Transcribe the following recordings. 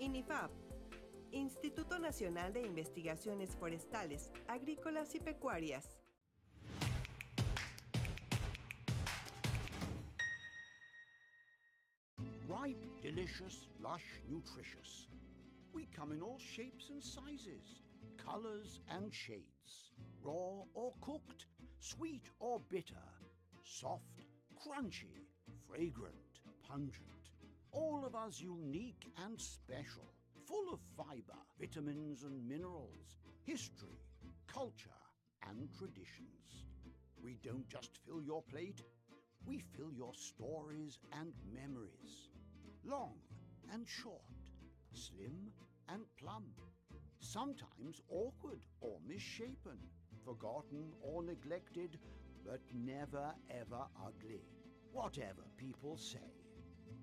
INIFAP, Instituto Nacional de Investigaciones Forestales, Agrícolas y Pecuarias. Ripe, delicious, lush, nutritious. We come in all shapes and sizes, colors and shades. Raw or cooked, sweet or bitter, soft, crunchy, fragrant, pungent. All of us unique and special, full of fiber, vitamins and minerals, history, culture and traditions. We don't just fill your plate, we fill your stories and memories. Long and short, slim and plump, sometimes awkward or misshapen, forgotten or neglected, but never ever ugly, whatever people say.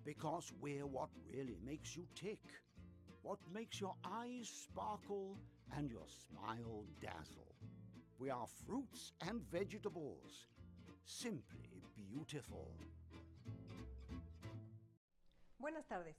Because we're what really makes you tick, what makes your eyes sparkle and your smile dazzle. We are fruits and vegetables, simply beautiful. Buenas tardes.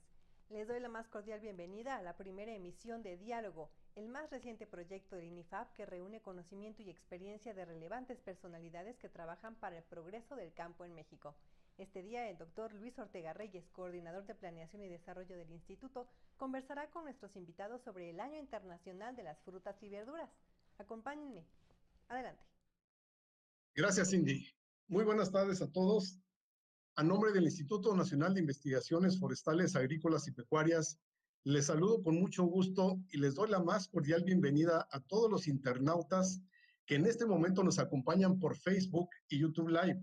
Les doy la más cordial bienvenida a la primera emisión de Diálogo, el más reciente proyecto del INIFAP que reúne conocimiento y experiencia de relevantes personalidades que trabajan para el progreso del campo en México. Este día, el doctor Luis Ortega Reyes, coordinador de Planeación y Desarrollo del Instituto, conversará con nuestros invitados sobre el Año Internacional de las Frutas y Verduras. Acompáñenme. Adelante. Gracias, Cindy. Muy buenas tardes a todos. A nombre del Instituto Nacional de Investigaciones Forestales, Agrícolas y Pecuarias, les saludo con mucho gusto y les doy la más cordial bienvenida a todos los internautas que en este momento nos acompañan por Facebook y YouTube Live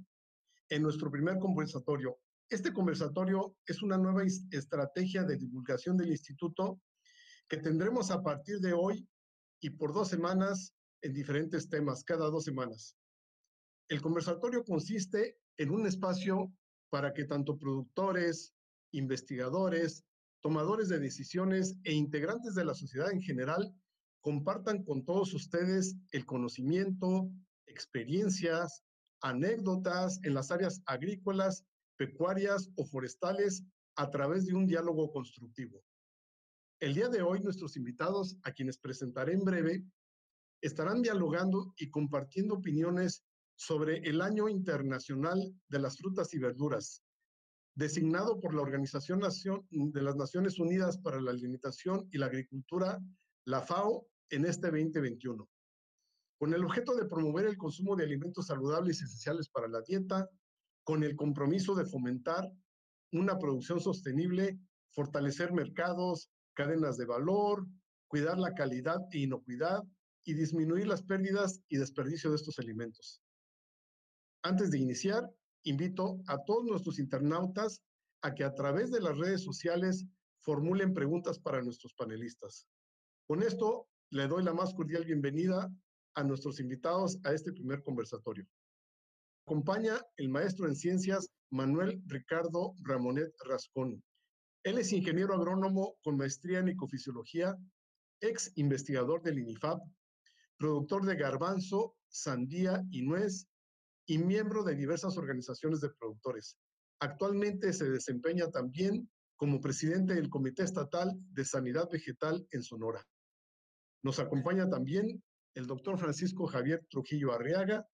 en nuestro primer conversatorio. Este conversatorio es una nueva estrategia de divulgación del Instituto que tendremos a partir de hoy y por 2 semanas en diferentes temas, cada 2 semanas. El conversatorio consiste en un espacio para que tanto productores, investigadores, tomadores de decisiones e integrantes de la sociedad en general compartan con todos ustedes el conocimiento, experiencias, anécdotas en las áreas agrícolas, pecuarias o forestales a través de un diálogo constructivo. El día de hoy, nuestros invitados, a quienes presentaré en breve, estarán dialogando y compartiendo opiniones sobre el Año Internacional de las Frutas y Verduras, designado por la Organización de las Naciones Unidas para la Alimentación y la Agricultura, la FAO, en este 2021. Con el objeto de promover el consumo de alimentos saludables y esenciales para la dieta, con el compromiso de fomentar una producción sostenible, fortalecer mercados, cadenas de valor, cuidar la calidad e inocuidad y disminuir las pérdidas y desperdicio de estos alimentos. Antes de iniciar, invito a todos nuestros internautas a que a través de las redes sociales formulen preguntas para nuestros panelistas. Con esto, le doy la más cordial bienvenida a nuestros invitados a este primer conversatorio. Acompaña el maestro en ciencias Manuel Ricardo Ramonet Rascón. Él es ingeniero agrónomo con maestría en ecofisiología, ex investigador del INIFAP, productor de garbanzo, sandía y nuez y miembro de diversas organizaciones de productores. Actualmente se desempeña también como presidente del Comité Estatal de Sanidad Vegetal en Sonora. Nos acompaña también el doctor Francisco Javier Trujillo Arriaga.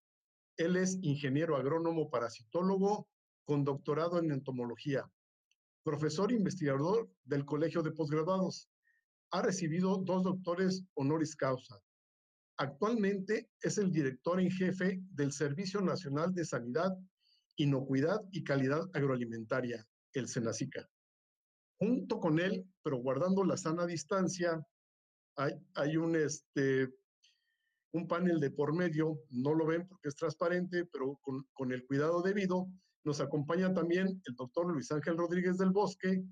Él es ingeniero agrónomo parasitólogo con doctorado en entomología, profesor e investigador del Colegio de Posgraduados. Ha recibido 2 doctores honoris causa. Actualmente es el director en jefe del Servicio Nacional de Sanidad, Inocuidad y Calidad Agroalimentaria, el SENASICA. Junto con él, pero guardando la sana distancia, hay un panel de por medio, no lo ven porque es transparente, pero con el cuidado debido, nos acompaña también el doctor Luis Ángel Rodríguez del Bosque,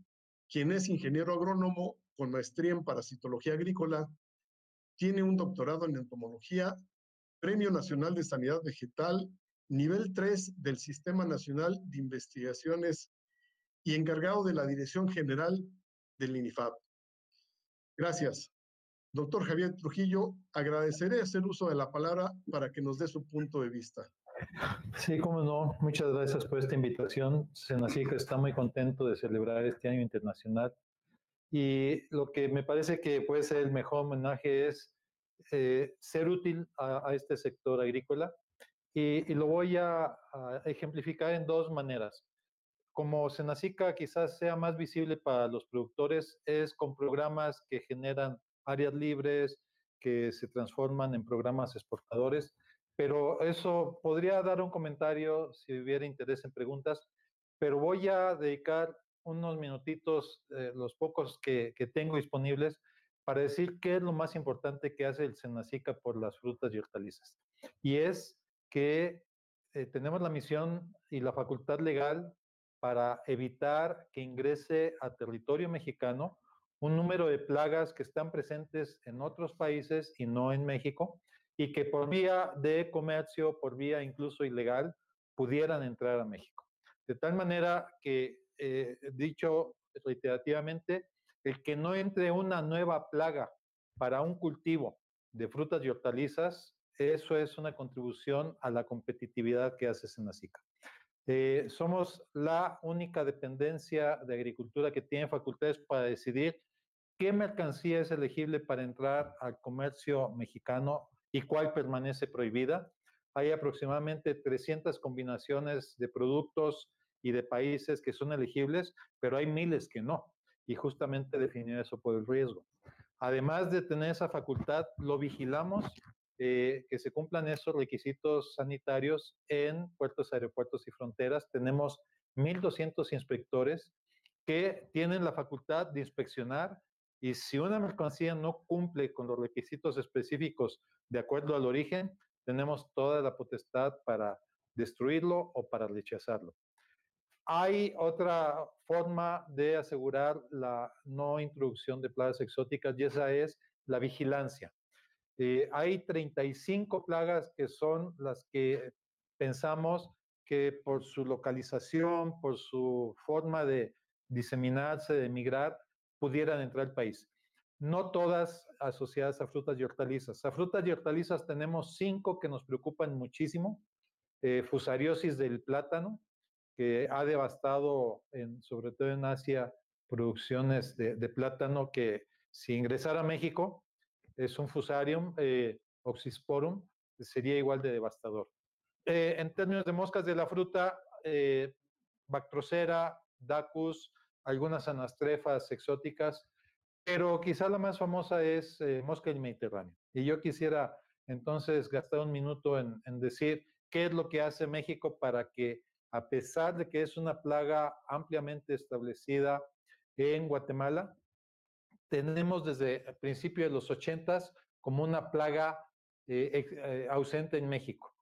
quien es ingeniero agrónomo con maestría en parasitología agrícola, tiene un doctorado en entomología, Premio Nacional de Sanidad Vegetal, nivel 3 del Sistema Nacional de Investigaciones y encargado de la Dirección General del INIFAP. Gracias. Doctor Javier Trujillo, agradeceré hacer uso de la palabra para que nos dé su punto de vista. Sí, cómo no. Muchas gracias por esta invitación. Senacica está muy contento de celebrar este año internacional y lo que me parece que puede ser el mejor homenaje es ser útil a este sector agrícola y lo voy a ejemplificar en dos maneras. Como Senacica quizás sea más visible para los productores, es con programas que generan áreas libres, que se transforman en programas exportadores, pero eso podría dar un comentario si hubiera interés en preguntas, pero voy a dedicar unos minutitos, los pocos que tengo disponibles, para decir qué es lo más importante que hace el Senacica por las frutas y hortalizas. Y es que tenemos la misión y la facultad legal para evitar que ingrese a territorio mexicano un número de plagas que están presentes en otros países y no en México, y que por vía de comercio, por vía incluso ilegal, pudieran entrar a México. De tal manera que, dicho reiterativamente, el que no entre una nueva plaga para un cultivo de frutas y hortalizas, eso es una contribución a la competitividad que hace Senacica. Somos la única dependencia de agricultura que tiene facultades para decidir qué mercancía es elegible para entrar al comercio mexicano y cuál permanece prohibida. Hay aproximadamente 300 combinaciones de productos y de países que son elegibles, pero hay miles que no. Y justamente definió eso por el riesgo. Además de tener esa facultad, lo vigilamos que se cumplan esos requisitos sanitarios en puertos, aeropuertos y fronteras. Tenemos 1,200 inspectores que tienen la facultad de inspeccionar y si una mercancía no cumple con los requisitos específicos de acuerdo al origen, tenemos toda la potestad para destruirlo o para rechazarlo. Hay otra forma de asegurar la no introducción de plagas exóticas y esa es la vigilancia. Hay 35 plagas que son las que pensamos que por su localización, por su forma de diseminarse, de migrar, pudieran entrar al país. No todas asociadas a frutas y hortalizas. A frutas y hortalizas tenemos 5 que nos preocupan muchísimo. Fusariosis del plátano, que ha devastado, sobre todo en Asia, producciones de plátano que si ingresara a México, es un Fusarium oxysporum, sería igual de devastador. En términos de moscas de la fruta, Bactrocera, Dacus, algunas anastrefas exóticas, pero quizá la más famosa es mosca del Mediterráneo. Y yo quisiera entonces gastar un minuto en decir qué es lo que hace México para que, a pesar de que es una plaga ampliamente establecida en Guatemala, tenemos desde el principio de los 80s como una plaga ausente en México.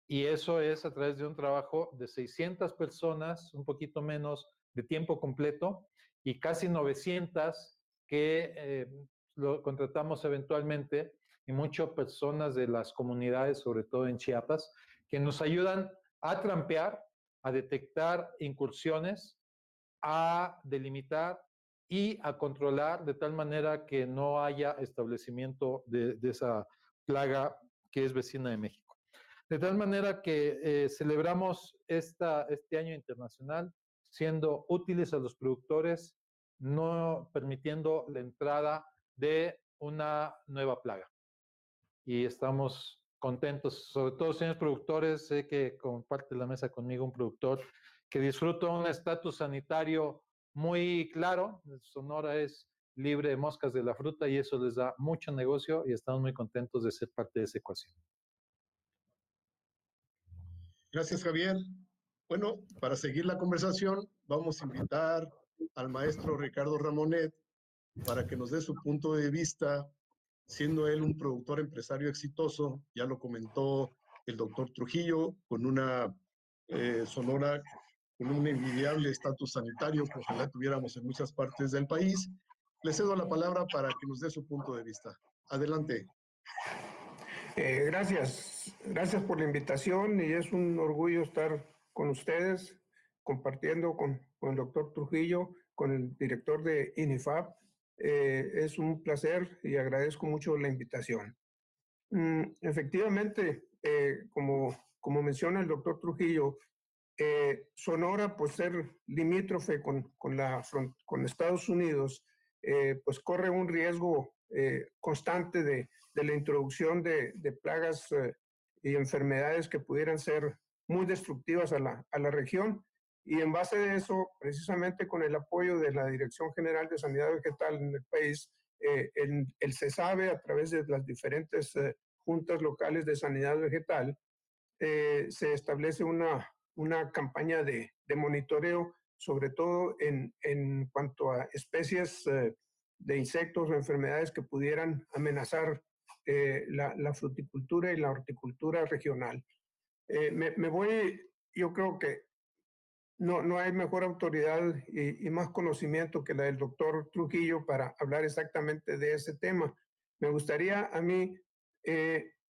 Y eso es a través de un trabajo de 600 personas, un poquito menos de tiempo completo, y casi 900 que lo contratamos eventualmente, y muchas personas de las comunidades, sobre todo en Chiapas, que nos ayudan a trampear, a detectar incursiones, a delimitar y a controlar de tal manera que no haya establecimiento de esa plaga que es vecina de México. De tal manera que celebramos este año internacional siendo útiles a los productores, no permitiendo la entrada de una nueva plaga. Y estamos contentos, sobre todo señores productores, sé que comparte la mesa conmigo un productor que disfruta un estatus sanitario muy claro. Sonora es libre de moscas de la fruta y eso les da mucho negocio y estamos muy contentos de ser parte de esa ecuación. Gracias, Javier. Bueno, para seguir la conversación, vamos a invitar al maestro Ricardo Ramonet para que nos dé su punto de vista, siendo él un productor empresario exitoso, ya lo comentó el doctor Trujillo, con una Sonora con un envidiable estatus sanitario que ojalá tuviéramos en muchas partes del país. Le cedo la palabra para que nos dé su punto de vista. Adelante. Gracias por la invitación y es un orgullo estar con ustedes compartiendo con el doctor Trujillo, con el director de INIFAP. Es un placer y agradezco mucho la invitación. Efectivamente, como menciona el doctor Trujillo, Sonora, por ser limítrofe con Estados Unidos, pues corre un riesgo constante de la introducción de plagas y enfermedades que pudieran ser muy destructivas a la región. Y en base de eso, precisamente con el apoyo de la Dirección General de Sanidad Vegetal en el país, el CESAVE, a través de las diferentes juntas locales de sanidad vegetal, se establece una campaña de monitoreo, sobre todo en cuanto a especies de insectos o enfermedades que pudieran amenazar la fruticultura y la horticultura regional. Yo creo que no hay mejor autoridad y más conocimiento que la del doctor Trujillo para hablar exactamente de ese tema. Me gustaría a mí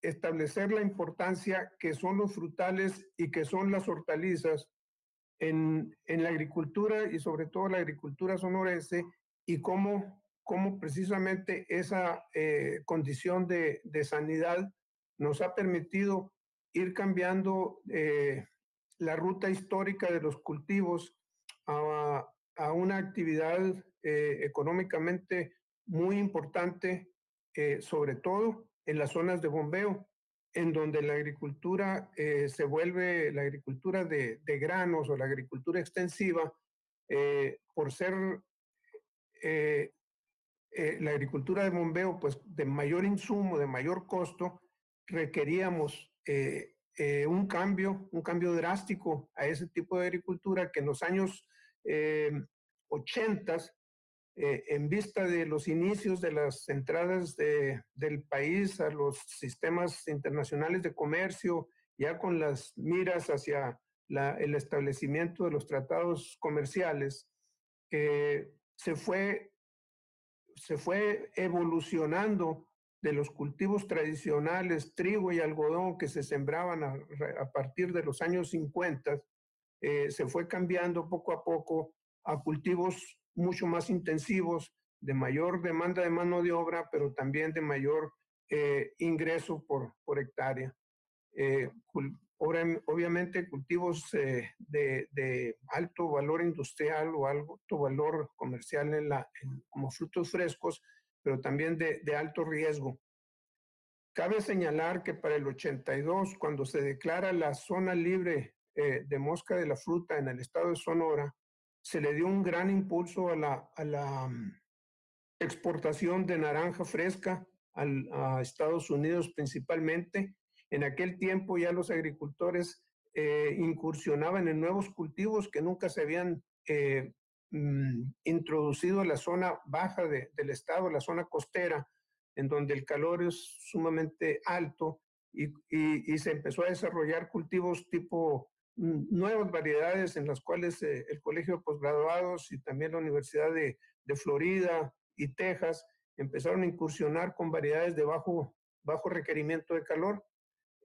establecer la importancia que son los frutales y que son las hortalizas en la agricultura y sobre todo la agricultura sonorense, y cómo precisamente esa condición de sanidad nos ha permitido ir cambiando la ruta histórica de los cultivos a una actividad económicamente muy importante, sobre todo en las zonas de bombeo, en donde la agricultura se vuelve la agricultura de granos o la agricultura extensiva, por ser la agricultura de bombeo, pues de mayor insumo, de mayor costo, requeríamos un cambio drástico a ese tipo de agricultura que en los años 80, en vista de los inicios de las entradas del país a los sistemas internacionales de comercio, ya con las miras hacia el establecimiento de los tratados comerciales, se fue evolucionando de los cultivos tradicionales, trigo y algodón, que se sembraban a partir de los años 50, se fue cambiando poco a poco a cultivos mucho más intensivos, de mayor demanda de mano de obra, pero también de mayor ingreso por hectárea. Obviamente cultivos de alto valor industrial o alto valor comercial como frutos frescos, pero también de alto riesgo. Cabe señalar que para el 82, cuando se declara la zona libre de mosca de la fruta en el estado de Sonora, se le dio un gran impulso a la exportación de naranja fresca a Estados Unidos principalmente. En aquel tiempo ya los agricultores incursionaban en nuevos cultivos que nunca se habían introducido en la zona baja del estado, la zona costera, en donde el calor es sumamente alto, y se empezó a desarrollar cultivos tipo nuevas variedades, en las cuales el Colegio de Postgraduados y también la Universidad de Florida y Texas empezaron a incursionar con variedades de bajo requerimiento de calor.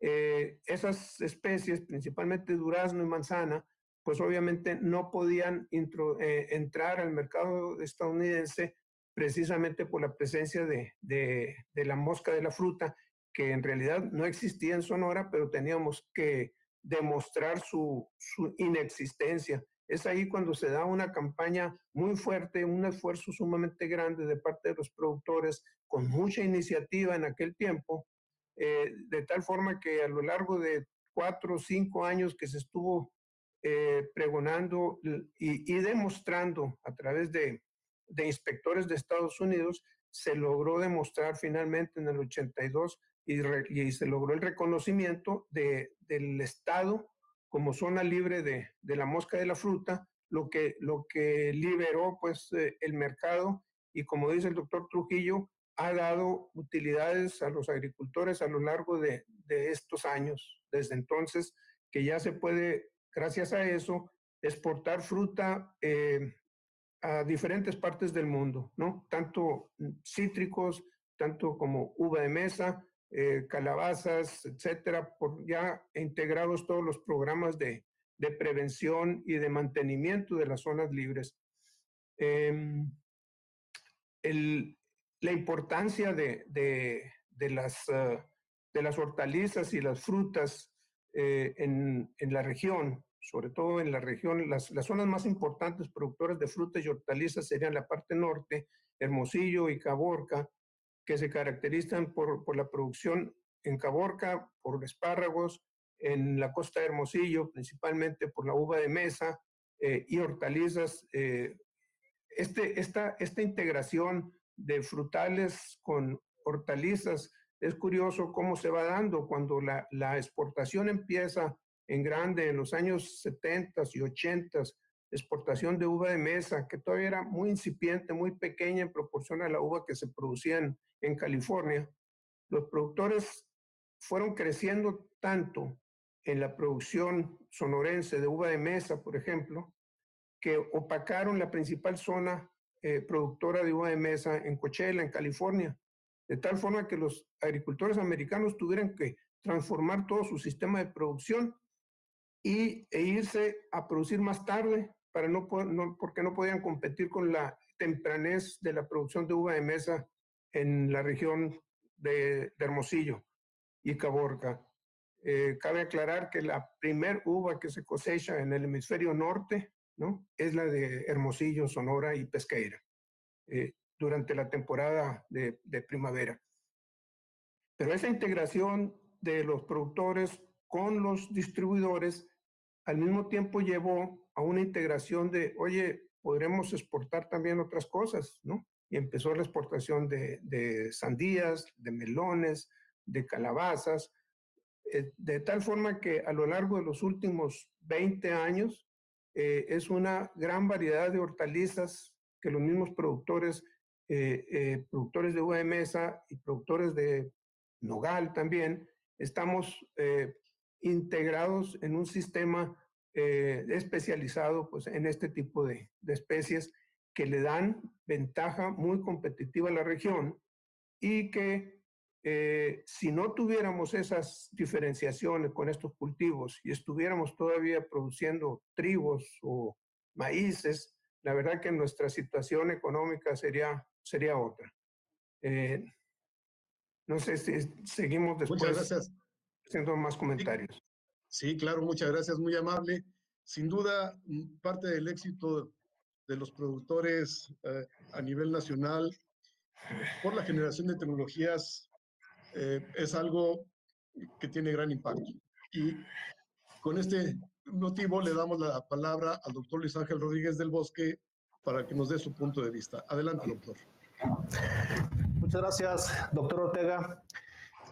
Esas especies, principalmente durazno y manzana, pues obviamente no podían entrar al mercado estadounidense, precisamente por la presencia de la mosca de la fruta, que en realidad no existía en Sonora, pero teníamos que demostrar su inexistencia. Es ahí cuando se da una campaña muy fuerte, un esfuerzo sumamente grande de parte de los productores, con mucha iniciativa en aquel tiempo, de tal forma que a lo largo de 4 o 5 años que se estuvo pregonando y demostrando a través de inspectores de Estados Unidos, se logró demostrar finalmente en el 82 y se logró el reconocimiento del estado como zona libre de la mosca de la fruta, lo que liberó pues el mercado, y como dice el doctor Trujillo, ha dado utilidades a los agricultores a lo largo de estos años. Desde entonces, que ya se puede, gracias a eso, exportar fruta a diferentes partes del mundo, ¿no? Tanto cítricos, tanto como uva de mesa, calabazas, etcétera, ya integrados todos los programas de prevención y de mantenimiento de las zonas libres. La importancia de las hortalizas y las frutas en la región, sobre todo en la región, las zonas más importantes productoras de frutas y hortalizas serían la parte norte, Hermosillo y Caborca, que se caracterizan por la producción en Caborca, por espárragos, en la costa de Hermosillo, principalmente por la uva de mesa y hortalizas. Esta integración de frutales con hortalizas es curioso cómo se va dando cuando la exportación empieza en grande en los años 70 y 80, exportación de uva de mesa, que todavía era muy incipiente, muy pequeña en proporción a la uva que se producía en California. Los productores fueron creciendo tanto en la producción sonorense de uva de mesa, por ejemplo, que opacaron la principal zona productora de uva de mesa en Coachella, en California, de tal forma que los agricultores americanos tuvieron que transformar todo su sistema de producción e irse a producir más tarde porque no podían competir con la tempranez de la producción de uva de mesa en la región de Hermosillo y Caborca. Cabe aclarar que la primer uva que se cosecha en el hemisferio norte, ¿no?, es la de Hermosillo, Sonora y Pesqueira, durante la temporada de primavera. Pero esa integración de los productores con los distribuidores al mismo tiempo llevó a una integración de, oye, podremos exportar también otras cosas, ¿no? Y empezó la exportación de sandías, de melones, de calabazas, de tal forma que a lo largo de los últimos 20 años es una gran variedad de hortalizas que los mismos productores de uva de mesa y productores de nogal también, estamos integrados en un sistema especializado pues, en este tipo de especies que le dan ventaja muy competitiva a la región y que si no tuviéramos esas diferenciaciones con estos cultivos y estuviéramos todavía produciendo trigos o maíces, la verdad que nuestra situación económica sería otra. No sé si seguimos después haciendo más comentarios. Sí, claro, muchas gracias, muy amable. Sin duda, parte del éxito de los productores a nivel nacional por la generación de tecnologías es algo que tiene gran impacto. Y con este motivo le damos la palabra al doctor Luis Ángel Rodríguez del Bosque para que nos dé su punto de vista. Adelante, doctor. Muchas gracias, doctor Ortega.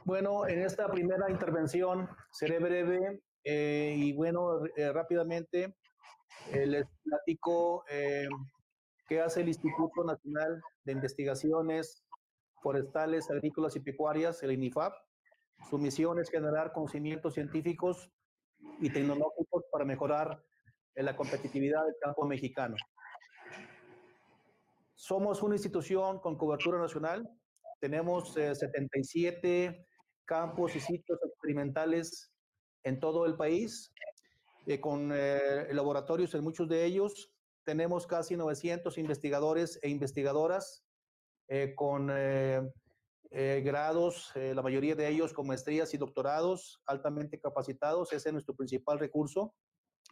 Bueno, en esta primera intervención seré breve y bueno, rápidamente les platico qué hace el Instituto Nacional de Investigaciones Forestales, Agrícolas y Pecuarias, el INIFAP. Su misión es generar conocimientos científicos y tecnológicos para mejorar la competitividad del campo mexicano. Somos una institución con cobertura nacional. Tenemos 77 campos y sitios experimentales en todo el país, con laboratorios en muchos de ellos. Tenemos casi 900 investigadores e investigadoras con grados, la mayoría de ellos con maestrías y doctorados, altamente capacitados. Ese es nuestro principal recurso,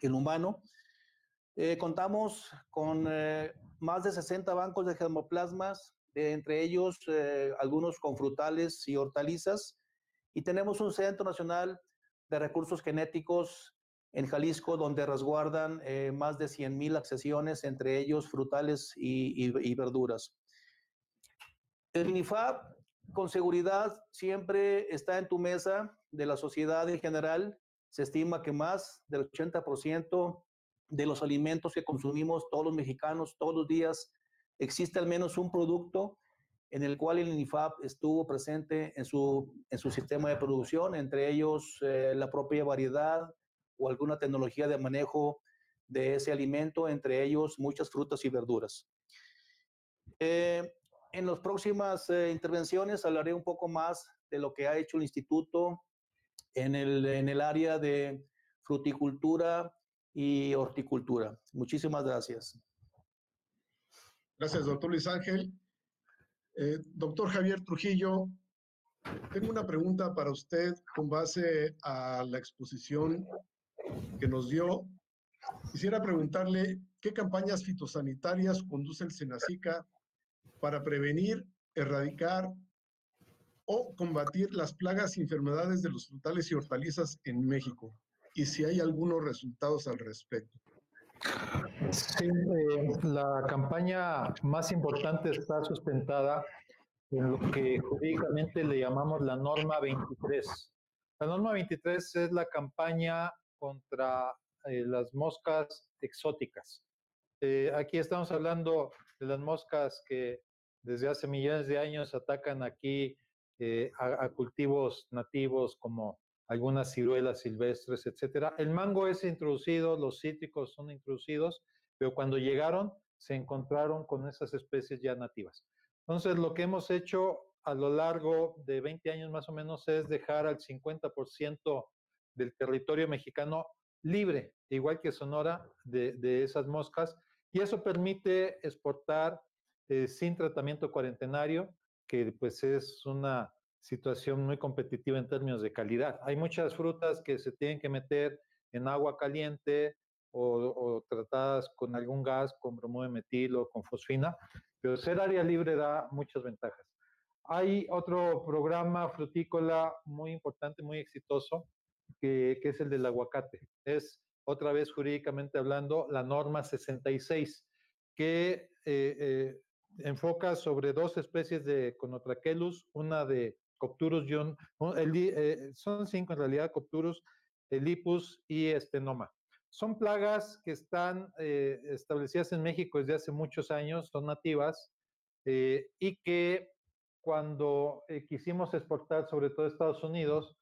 el humano. Contamos con más de 60 bancos de germoplasmas, entre ellos algunos con frutales y hortalizas, y tenemos un Centro Nacional de Recursos Genéticos en Jalisco, donde resguardan más de 100,000 accesiones, entre ellos frutales y verduras. El INIFAP, con seguridad, siempre está en tu mesa de la sociedad en general. Se estima que más del 80% de los alimentos que consumimos todos los mexicanos todos los días, existe al menos un producto en el cual el INIFAP estuvo presente en su sistema de producción, entre ellos la propia variedad o alguna tecnología de manejo de ese alimento, entre ellos muchas frutas y verduras. En las próximas intervenciones hablaré un poco más de lo que ha hecho el instituto en el área de fruticultura y horticultura. Muchísimas gracias. Gracias, doctor Luis Ángel. Doctor Javier Trujillo, Tengo una pregunta para usted con base a la exposición que nos dio. Quisiera preguntarle qué campañas fitosanitarias conduce el SENACICA para prevenir, erradicar o combatir las plagas y enfermedades de los frutales y hortalizas en México, y si hay algunos resultados al respecto. Sí, la campaña más importante está sustentada en lo que jurídicamente le llamamos la norma 23. La norma 23 es la campaña contra las moscas exóticas. Aquí estamos hablando de las moscas que desde hace millones de años atacan aquí a cultivos nativos como algunas ciruelas silvestres, etcétera. El mango es introducido, los cítricos son introducidos, pero cuando llegaron se encontraron con esas especies ya nativas. Entonces, lo que hemos hecho a lo largo de 20 años más o menos es dejar al 50% del territorio mexicano libre, igual que Sonora, de esas moscas, y eso permite exportar sin tratamiento cuarentenario, que pues es una situación muy competitiva en términos de calidad. Hay muchas frutas que se tienen que meter en agua caliente o tratadas con algún gas, con bromuro de metilo, con fosfina, pero ser área libre da muchas ventajas. Hay otro programa frutícola muy importante, muy exitoso, que es el del aguacate. Es, otra vez jurídicamente hablando, la norma 66, que enfoca sobre 2 especies de Conotracheus, una de Copturus, son 5 en realidad, Copturus, Lipus y Estenoma. Son plagas que están establecidas en México desde hace muchos años, son nativas, y que cuando quisimos exportar, sobre todo a Estados Unidos,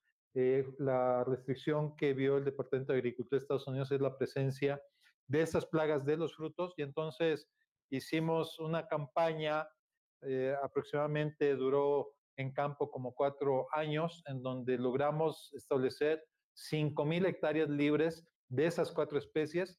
la restricción que vio el Departamento de Agricultura de Estados Unidos es la presencia de esas plagas de los frutos, y entonces hicimos una campaña, aproximadamente duró en campo como 4 años, en donde logramos establecer 5,000 hectáreas libres de esas 4 especies,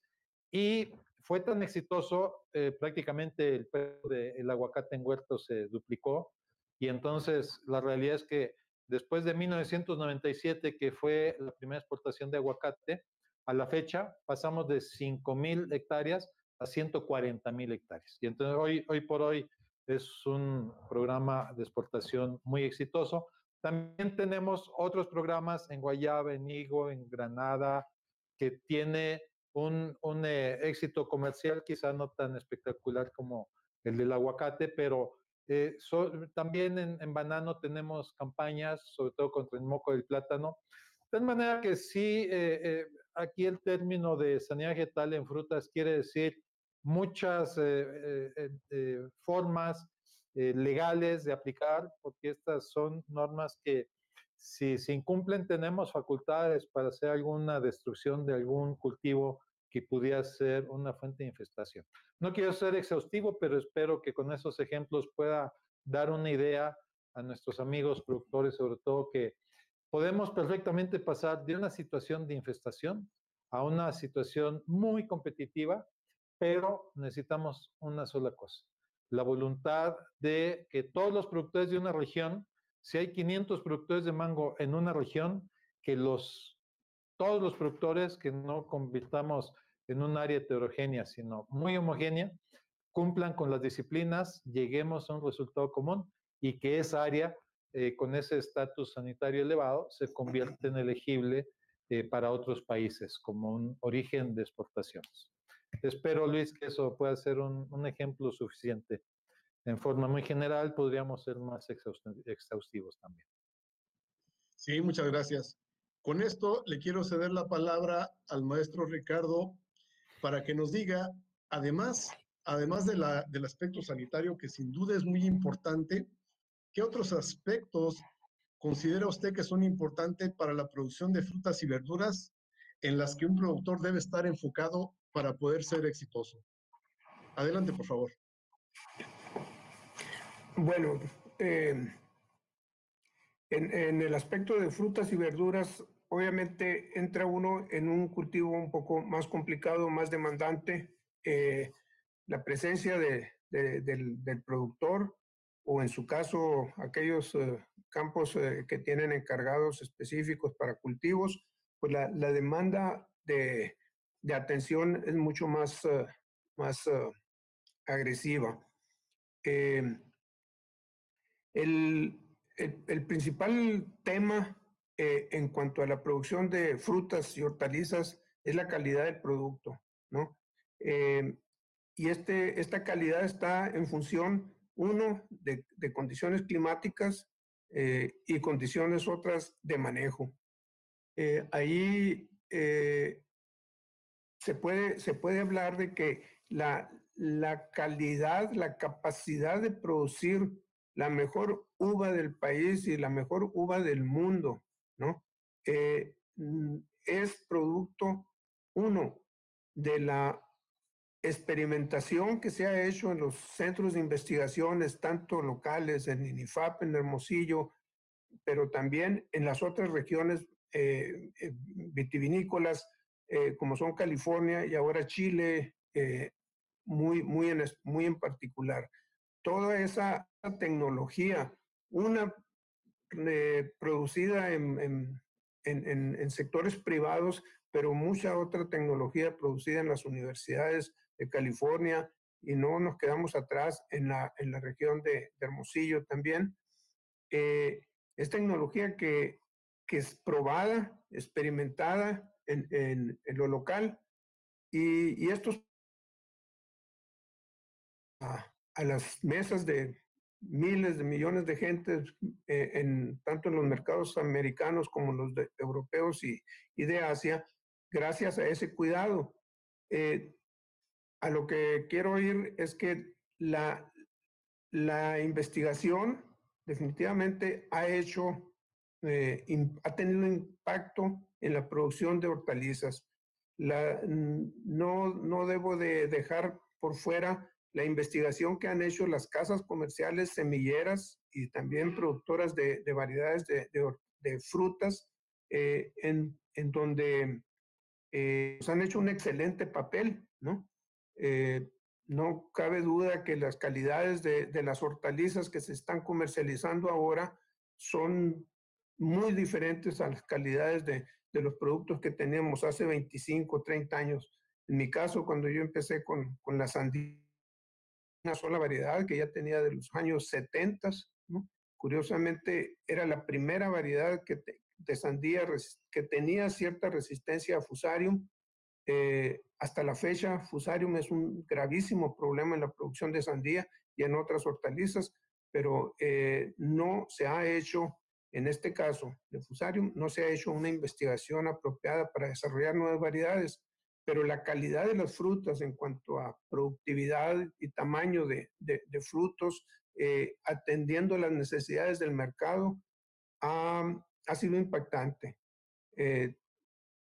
y fue tan exitoso, prácticamente el precio del aguacate en huerto se duplicó, y entonces la realidad es que después de 1997, que fue la primera exportación de aguacate, a la fecha pasamos de 5,000 hectáreas a 140,000 hectáreas. Y entonces hoy por hoy es un programa de exportación muy exitoso. También tenemos otros programas en Guayaba, en Higo, en Granada, que tiene un éxito comercial quizá no tan espectacular como el del aguacate, pero también en banano tenemos campañas, sobre todo contra el moco del plátano. De tal manera que sí, aquí el término de sanidad vegetal en frutas quiere decir muchas formas legales de aplicar, porque estas son normas que si se incumplen tenemos facultades para hacer alguna destrucción de algún cultivo que pudiera ser una fuente de infestación. No quiero ser exhaustivo, pero espero que con esos ejemplos pueda dar una idea a nuestros amigos productores, sobre todo que podemos perfectamente pasar de una situación de infestación a una situación muy competitiva, pero necesitamos una sola cosa, la voluntad de que todos los productores de una región, si hay 500 productores de mango en una región, que todos los productores, que no convirtamos en un área heterogénea, sino muy homogénea, cumplan con las disciplinas, lleguemos a un resultado común y que esa área, con ese estatus sanitario elevado, se convierta en elegible para otros países como un origen de exportaciones. Espero, Luis, que eso pueda ser un ejemplo suficiente. En forma muy general, podríamos ser más exhaustivos también. Sí, muchas gracias. Con esto le quiero ceder la palabra al maestro Ricardo para que nos diga, además del aspecto sanitario, que sin duda es muy importante, ¿qué otros aspectos considera usted que son importantes para la producción de frutas y verduras en las que un productor debe estar enfocado para poder ser exitoso? Adelante, por favor. Bueno, en el aspecto de frutas y verduras, obviamente entra uno en un cultivo un poco más complicado, más demandante. La presencia del productor, o en su caso aquellos campos que tienen encargados específicos para cultivos, pues la demanda de atención es mucho más agresiva. El principal tema en cuanto a la producción de frutas y hortalizas es la calidad del producto, ¿no? Y esta calidad está en función, uno, de condiciones climáticas y condiciones otras de manejo. Ahí se puede hablar de que la calidad, la capacidad de producir la mejor uva del país y la mejor uva del mundo, ¿no? Es producto, uno, de la experimentación que se ha hecho en los centros de investigaciones, tanto locales, en INIFAP, en Hermosillo, pero también en las otras regiones vitivinícolas, como son California y ahora Chile, muy en particular. Toda esa tecnología, una producida en sectores privados, pero mucha otra tecnología producida en las universidades de California, y no nos quedamos atrás en la región de Hermosillo también. Es tecnología que es probada, experimentada en lo local, y estos a las mesas de miles de millones de gente, tanto en los mercados americanos como los europeos y de Asia, gracias a ese cuidado. A lo que quiero ir es que la investigación definitivamente ha tenido impacto en la producción de hortalizas. No debo de dejar por fuera la investigación que han hecho las casas comerciales semilleras y también productoras de variedades de frutas, en donde pues han hecho un excelente papel, ¿no? No cabe duda que las calidades de las hortalizas que se están comercializando ahora son muy diferentes a las calidades de los productos que teníamos hace 25, 30 años. En mi caso, cuando yo empecé con la sandía, una sola variedad que ya tenía de los años 70, ¿no? Curiosamente, era la primera variedad de sandía que tenía cierta resistencia a Fusarium. Hasta la fecha, Fusarium es un gravísimo problema en la producción de sandía y en otras hortalizas, pero no se ha hecho, en este caso de Fusarium, no se ha hecho una investigación apropiada para desarrollar nuevas variedades, pero la calidad de las frutas en cuanto a productividad y tamaño de frutos, atendiendo las necesidades del mercado, ha sido impactante.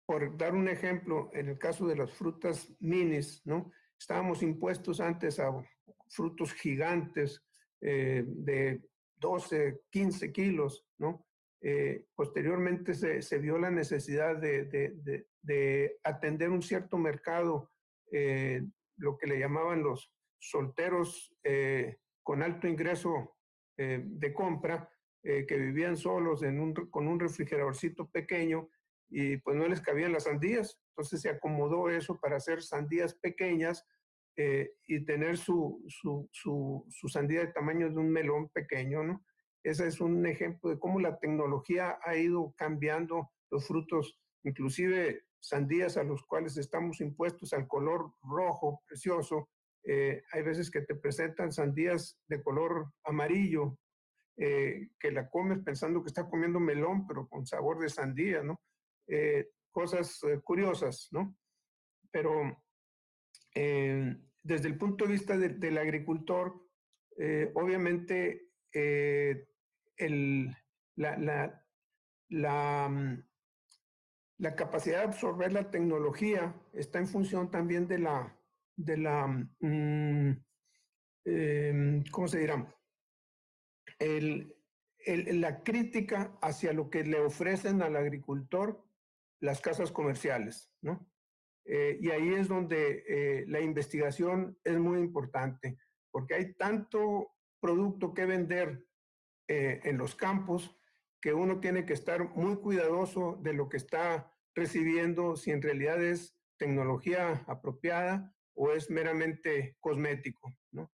Por dar un ejemplo, en el caso de las frutas minis, ¿no? Estábamos impuestos antes a frutos gigantes de 12, 15 kilos, ¿no? Posteriormente se vio la necesidad de atender un cierto mercado, lo que le llamaban los solteros con alto ingreso de compra, que vivían solos con un refrigeradorcito pequeño, y pues no les cabían las sandías. Entonces se acomodó eso para hacer sandías pequeñas y tener su sandía de tamaño de un melón pequeño, ¿no? Ese es un ejemplo de cómo la tecnología ha ido cambiando los frutos, inclusive sandías a los cuales estamos impuestos al color rojo precioso. Hay veces que te presentan sandías de color amarillo, que la comes pensando que está comiendo melón, pero con sabor de sandía, ¿no? Cosas curiosas, ¿no? Pero desde el punto de vista del agricultor, obviamente la capacidad de absorber la tecnología está en función también de ¿cómo se dirá? La crítica hacia lo que le ofrecen al agricultor las casas comerciales, ¿no? Y ahí es donde la investigación es muy importante, porque hay tanto producto que vender en los campos, que uno tiene que estar muy cuidadoso de lo que está recibiendo, si en realidad es tecnología apropiada o es meramente cosmético, ¿no?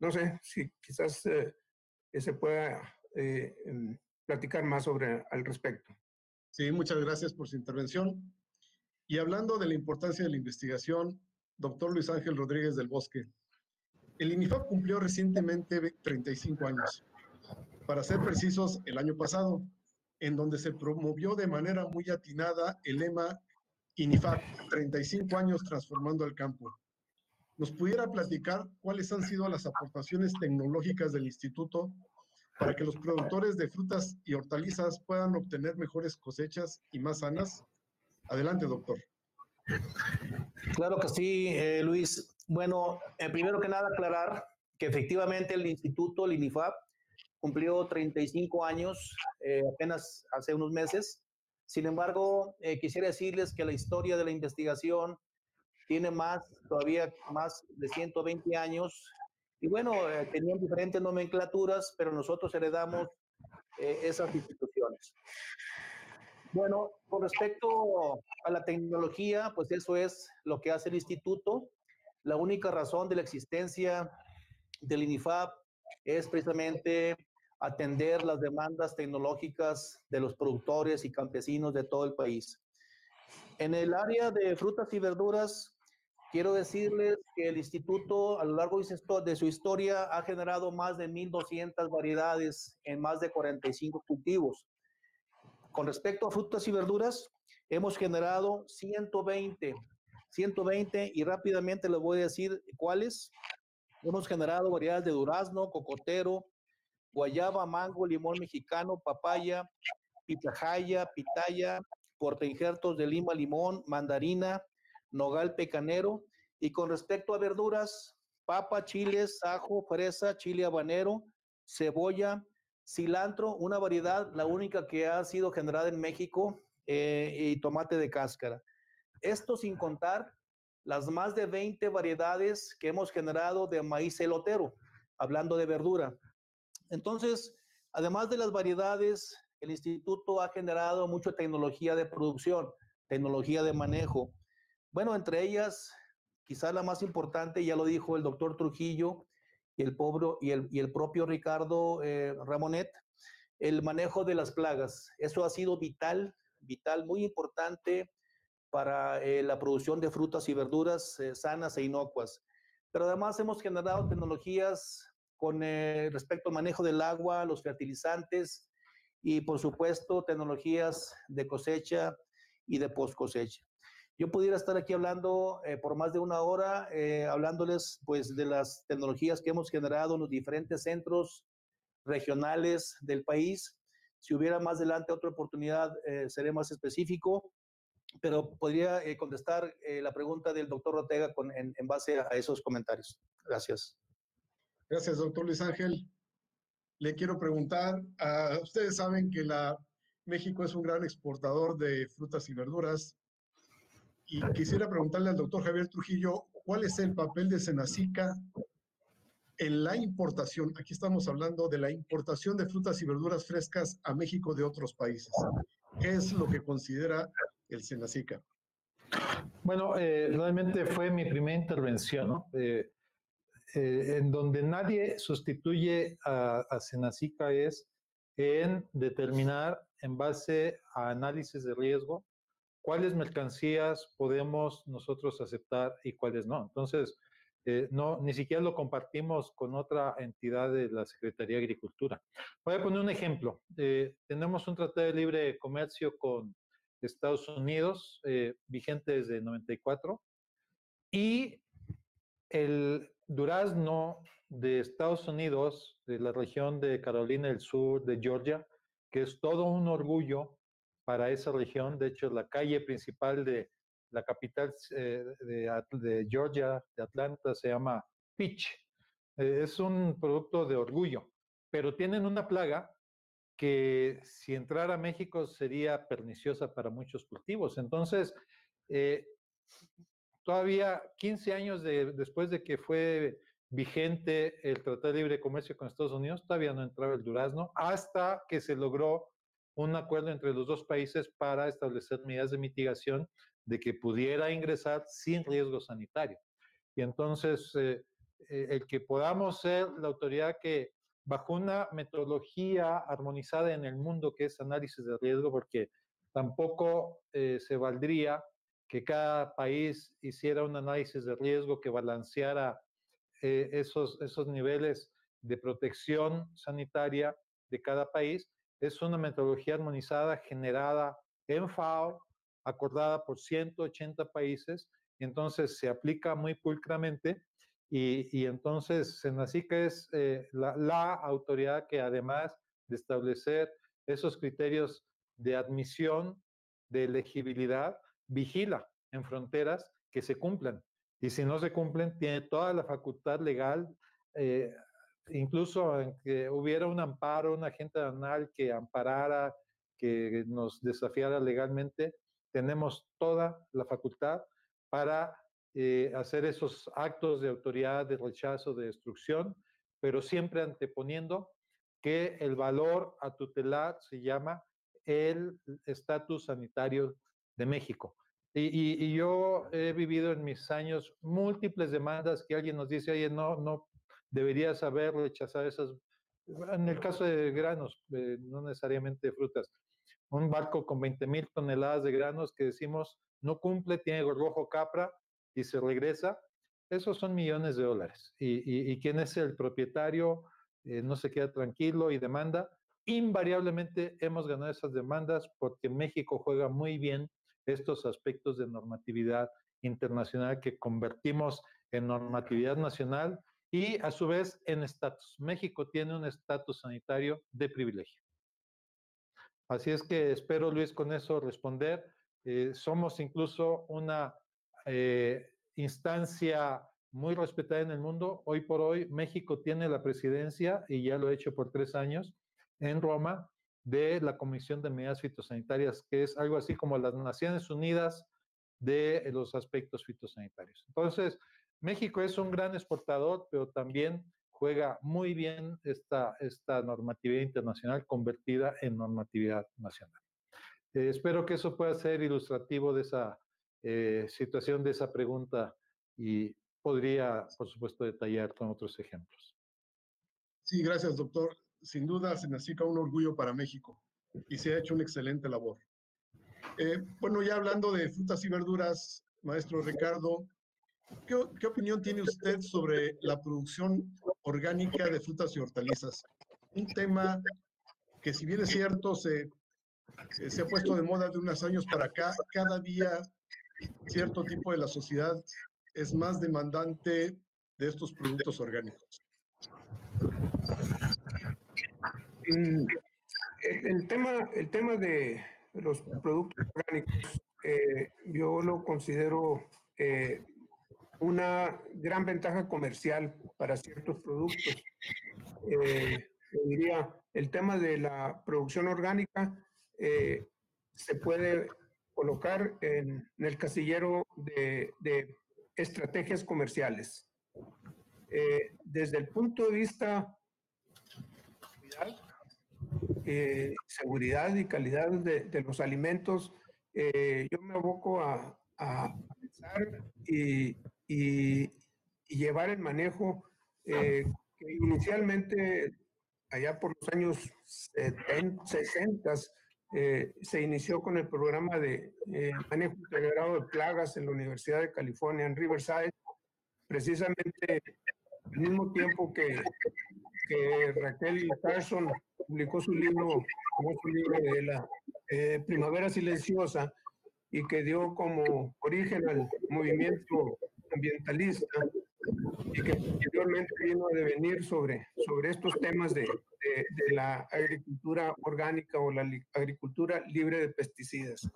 No sé si quizás se pueda platicar más al respecto. Sí, muchas gracias por su intervención. Y hablando de la importancia de la investigación, doctor Luis Ángel Rodríguez del Bosque, el INIFAP cumplió recientemente 35 años. Para ser precisos, el año pasado, en donde se promovió de manera muy atinada el lema INIFAP, 35 años transformando el campo. ¿Nos pudiera platicar cuáles han sido las aportaciones tecnológicas del instituto para que los productores de frutas y hortalizas puedan obtener mejores cosechas y más sanas? Adelante, doctor. Claro que sí, Luis. Bueno, primero que nada aclarar que efectivamente el instituto, el INIFAP, cumplió 35 años apenas hace unos meses. Sin embargo, quisiera decirles que la historia de la investigación tiene todavía más de 120 años. Y bueno, tenían diferentes nomenclaturas, pero nosotros heredamos esas instituciones. Bueno, con respecto a la tecnología, pues eso es lo que hace el instituto. La única razón de la existencia del INIFAP es precisamente atender las demandas tecnológicas de los productores y campesinos de todo el país. En el área de frutas y verduras, quiero decirles que el instituto a lo largo de su historia ha generado más de 1,200 variedades en más de 45 cultivos. Con respecto a frutas y verduras, hemos generado 120 y rápidamente les voy a decir cuáles. Hemos generado variedades de durazno, cocotero, guayaba, mango, limón mexicano, papaya, pitahaya, pitaya, portainjertos de lima, limón, mandarina, nogal pecanero. Y con respecto a verduras, papa, chiles, ajo, fresa, chile habanero, cebolla, cilantro, una variedad, la única que ha sido generada en México, y tomate de cáscara. Esto sin contar las más de 20 variedades que hemos generado de maíz elotero, hablando de verdura. Entonces, además de las variedades, el instituto ha generado mucha tecnología de producción, tecnología de manejo. Bueno, entre ellas, quizás la más importante, ya lo dijo el doctor Trujillo y el propio Ricardo Ramonet, el manejo de las plagas. Eso ha sido vital, muy importante para la producción de frutas y verduras sanas e inocuas. Pero además hemos generado tecnologías con respecto al manejo del agua, los fertilizantes y por supuesto tecnologías de cosecha y de post cosecha. Yo pudiera estar aquí hablando por más de una hora, hablándoles pues de las tecnologías que hemos generado en los diferentes centros regionales del país. Si hubiera más adelante otra oportunidad, seré más específico, pero podría contestar la pregunta del doctor Ortega en base a esos comentarios. Gracias. Gracias, doctor Luis Ángel. Le quiero preguntar, ustedes saben que México es un gran exportador de frutas y verduras, y quisiera preguntarle al doctor Javier Trujillo, ¿cuál es el papel de Senacica en la importación? Aquí estamos hablando de la importación de frutas y verduras frescas a México de otros países. ¿Qué es lo que considera el Senacica? Bueno, realmente fue mi primera intervención, ¿no? En donde nadie sustituye a Senacica es en determinar en base a análisis de riesgo cuáles mercancías podemos nosotros aceptar y cuáles no. Entonces, no, ni siquiera lo compartimos con otra entidad de la Secretaría de Agricultura. Voy a poner un ejemplo. Tenemos un tratado de libre comercio con Estados Unidos, vigente desde 94, y el durazno de Estados Unidos, de la región de Carolina del Sur, de Georgia, que es todo un orgullo para esa región. De hecho, la calle principal de la capital de Georgia, de Atlanta, se llama Peach. Es un producto de orgullo, pero tienen una plaga que si entrara a México sería perniciosa para muchos cultivos. Entonces, todavía 15 años después de que fue vigente el Tratado de Libre Comercio con Estados Unidos, todavía no entraba el durazno, hasta que se logró un acuerdo entre los dos países para establecer medidas de mitigación de que pudiera ingresar sin riesgo sanitario. Y entonces, el que podamos ser la autoridad que, bajo una metodología armonizada en el mundo, que es análisis de riesgo, porque tampoco se valdría que cada país hiciera un análisis de riesgo que balanceara esos niveles de protección sanitaria de cada país. Es una metodología armonizada generada en FAO, acordada por 180 países, y entonces se aplica muy pulcramente, y entonces Senacica es la autoridad que, además de establecer esos criterios de admisión, de elegibilidad, vigila en fronteras que se cumplan. Y si no se cumplen, tiene toda la facultad legal, incluso en que hubiera un amparo, un agente aduanal que amparara, que nos desafiara legalmente, tenemos toda la facultad para hacer esos actos de autoridad, de rechazo, de destrucción, pero siempre anteponiendo que el valor a tutelar se llama el estatus sanitario de México. Y yo he vivido en mis años múltiples demandas que alguien nos dice, oye, no deberías haber rechazado esas, en el caso de granos, no necesariamente frutas, un barco con 20,000 toneladas de granos que decimos no cumple, tiene gorgojo capra y se regresa, esos son millones de dólares. Y quien es el propietario no se queda tranquilo y demanda. Invariablemente hemos ganado esas demandas porque México juega muy bien estos aspectos de normatividad internacional que convertimos en normatividad nacional y a su vez en estatus. México tiene un estatus sanitario de privilegio. Así es que espero, Luis, con eso responder. Somos incluso una instancia muy respetada en el mundo. Hoy por hoy México tiene la presidencia, y ya lo he hecho por 3 años, en Roma, de la Comisión de Medidas Fitosanitarias, que es algo así como las Naciones Unidas de los aspectos fitosanitarios. Entonces, México es un gran exportador, pero también juega muy bien esta normatividad internacional convertida en normatividad nacional. Espero que eso pueda ser ilustrativo de esa situación, de esa pregunta, y podría, por supuesto, detallar con otros ejemplos. Sí, gracias, doctor. Sin duda, Senacica un orgullo para México y se ha hecho una excelente labor. Bueno, ya hablando de frutas y verduras, maestro Ricardo, ¿qué opinión tiene usted sobre la producción orgánica de frutas y hortalizas? Un tema que, si bien es cierto, se ha puesto de moda de unos años para acá, cada día cierto tipo de la sociedad es más demandante de estos productos orgánicos. El tema de los productos orgánicos, yo lo considero una gran ventaja comercial para ciertos productos. Yo diría, el tema de la producción orgánica se puede colocar en el casillero de estrategias comerciales. Desde el punto de vista de seguridad y calidad de los alimentos, yo me aboco a pensar y llevar el manejo que inicialmente, allá por los años 60, se inició con el programa de manejo integrado de plagas en la Universidad de California en Riverside, precisamente al mismo tiempo que Raquel Carson publicó su libro de la Primavera Silenciosa, y que dio como origen al movimiento ambientalista, y que posteriormente vino a devenir sobre estos temas de la agricultura orgánica o la agricultura libre de pesticidas.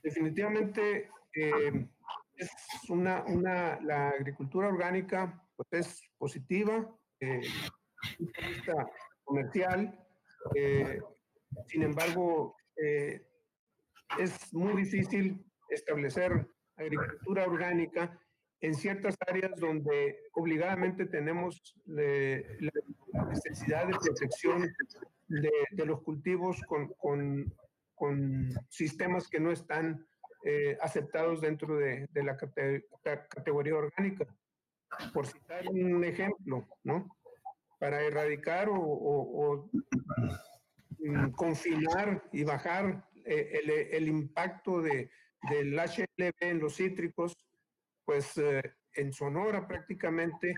Definitivamente es la agricultura orgánica pues es positiva desde el punto de vista comercial. Sin embargo, es muy difícil establecer agricultura orgánica en ciertas áreas donde obligadamente tenemos la necesidad de protección de los cultivos con sistemas que no están aceptados dentro de la categoría orgánica. Por citar un ejemplo, ¿no? Para erradicar o confinar y bajar el impacto del HLB en los cítricos, pues en Sonora prácticamente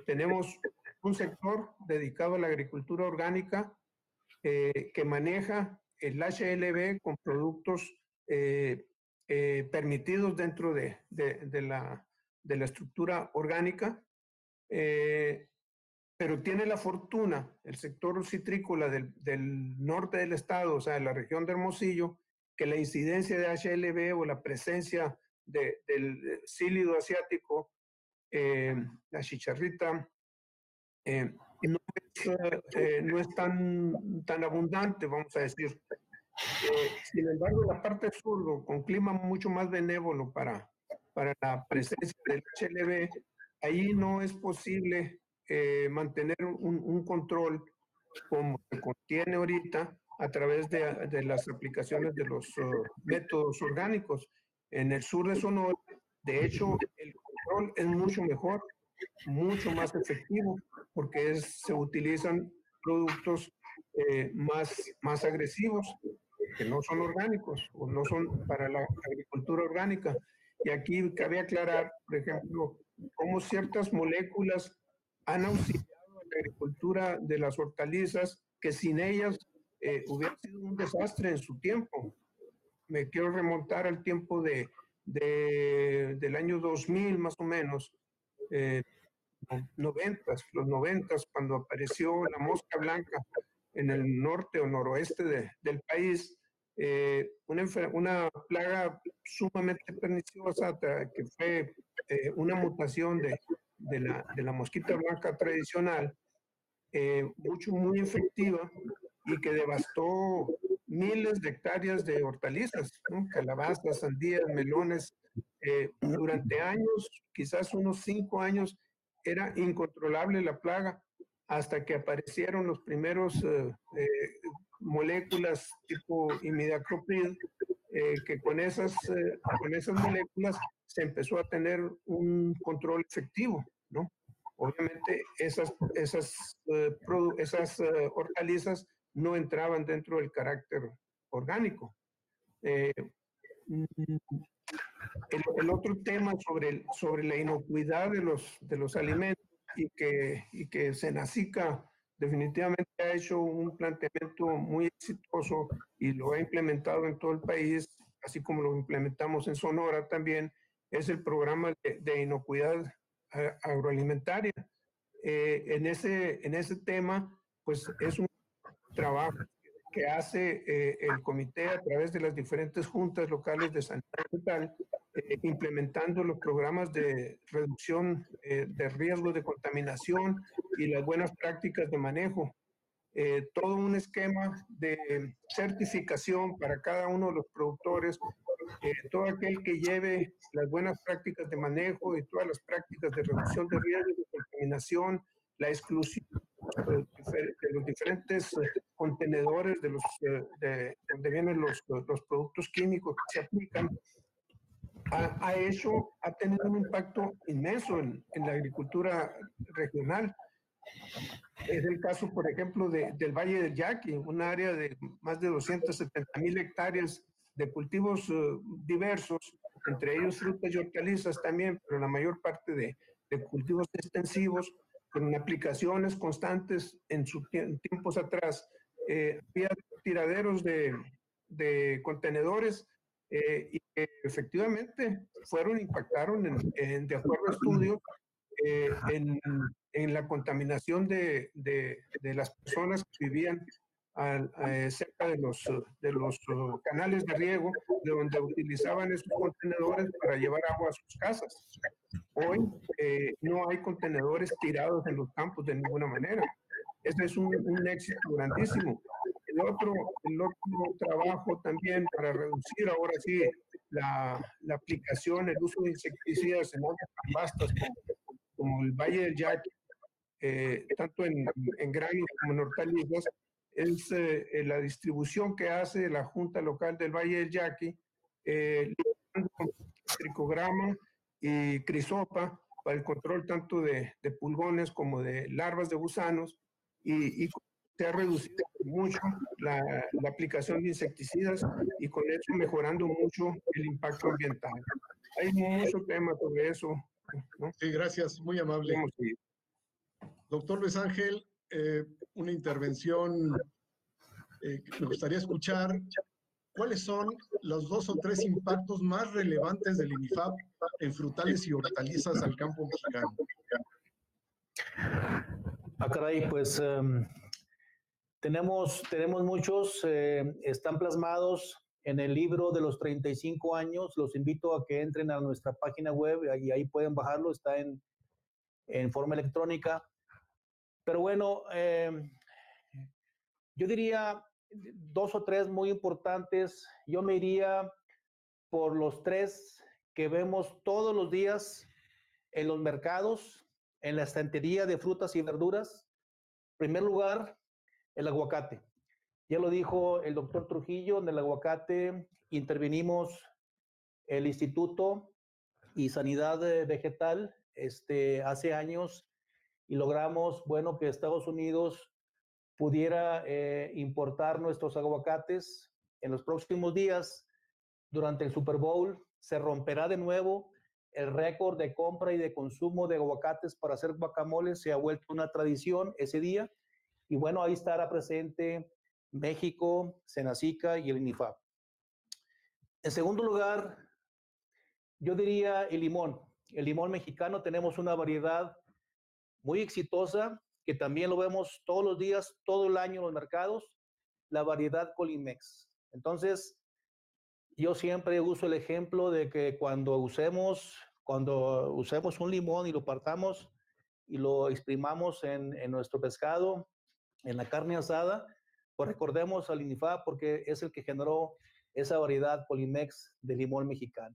tenemos un sector dedicado a la agricultura orgánica que maneja el HLB con productos permitidos dentro de la estructura orgánica, pero tiene la fortuna, el sector citrícola del norte del estado, o sea, la región de Hermosillo, que la incidencia de HLB o la presencia del sílido asiático, la chicharrita, no es tan abundante, vamos a decir. Sin embargo, la parte sur, con clima mucho más benévolo para la presencia del HLB, ahí no es posible mantener un control como se contiene ahorita a través de las aplicaciones de los métodos orgánicos. En el sur de Sonora, de hecho, el control es mucho mejor, mucho más efectivo, porque se utilizan productos más agresivos, que no son orgánicos o no son para la agricultura orgánica. Y aquí cabe aclarar, por ejemplo, cómo ciertas moléculas han auxiliado a la agricultura de las hortalizas, que sin ellas hubiera sido un desastre en su tiempo. Me quiero remontar al tiempo del año 2000 más o menos, los 90, cuando apareció la mosca blanca en el norte o noroeste del país, una plaga sumamente perniciosa que fue una mutación de la mosquita blanca tradicional, muy efectiva, y que devastó miles de hectáreas de hortalizas, ¿no? Calabazas, sandías, melones. Durante años, quizás unos 5 años, era incontrolable la plaga, hasta que aparecieron los primeros moléculas tipo imidacloprid, que con esas moléculas se empezó a tener un control efectivo, ¿no? Obviamente esas hortalizas no entraban dentro del carácter orgánico. El otro tema sobre la inocuidad de los alimentos y que Senacica definitivamente ha hecho un planteamiento muy exitoso y lo ha implementado en todo el país, así como lo implementamos en Sonora también, es el programa de inocuidad agroalimentaria. En ese tema, pues es un trabajo que hace el comité a través de las diferentes juntas locales de sanidad mental, implementando los programas de reducción de riesgos de contaminación y las buenas prácticas de manejo. Todo un esquema de certificación para cada uno de los productores, todo aquel que lleve las buenas prácticas de manejo y todas las prácticas de reducción de riesgos de contaminación, la exclusión de los diferentes contenedores de donde vienen los productos químicos que se aplican, ha tenido un impacto inmenso en la agricultura regional. Es el caso, por ejemplo, del Valle del Yaqui, un área de más de 270,000 hectáreas de cultivos diversos, entre ellos frutas y hortalizas también, pero la mayor parte de cultivos extensivos, con aplicaciones constantes en tiempos atrás. Había tiraderos de contenedores y que efectivamente impactaron de acuerdo a estudios en la contaminación de las personas que vivían cerca de los canales de riego, de donde utilizaban esos contenedores para llevar agua a sus casas. Hoy no hay contenedores tirados en los campos de ninguna manera. Este es un éxito grandísimo. El otro trabajo también para reducir ahora sí la aplicación, el uso de insecticidas en áreas tan vastas como el Valle del Yaqui, tanto en granos como en hortalizas, es la distribución que hace la Junta Local del Valle del Yaqui, tricograma y crisopa para el control tanto de pulgones como de larvas de gusanos, y se ha reducido mucho la aplicación de insecticidas y con eso mejorando mucho el impacto ambiental. Hay mucho tema sobre eso, ¿no? Sí, gracias, muy amable. Doctor Luis Ángel, una intervención que me gustaría escuchar. ¿Cuáles son los 2 o 3 impactos más relevantes del INIFAP en frutales y hortalizas al campo mexicano? Ah, caray, pues tenemos muchos, están plasmados en el libro de los 35 años. Los invito a que entren a nuestra página web y ahí pueden bajarlo, está en forma electrónica. Pero bueno, yo diría 2 o 3 muy importantes. Yo me iría por los 3 que vemos todos los días en los mercados, en la estantería de frutas y verduras. En primer lugar, el aguacate. Ya lo dijo el doctor Trujillo, en el aguacate intervenimos el Instituto y Sanidad Vegetal hace años y logramos, bueno, que Estados Unidos pudiera importar nuestros aguacates. En los próximos días, durante el Super Bowl, se romperá de nuevo el récord de compra y de consumo de aguacates para hacer guacamole. Se ha vuelto una tradición ese día. Y bueno, ahí estará presente México, Senacica y el INIFAP. En segundo lugar, yo diría el limón. El limón mexicano, tenemos una variedad muy exitosa que también lo vemos todos los días, todo el año en los mercados, la variedad Colimex. Entonces, yo siempre uso el ejemplo de que cuando usemos un limón y lo partamos y lo exprimamos en nuestro pescado, en la carne asada, pues recordemos al INIFAP porque es el que generó esa variedad Colimex de limón mexicano.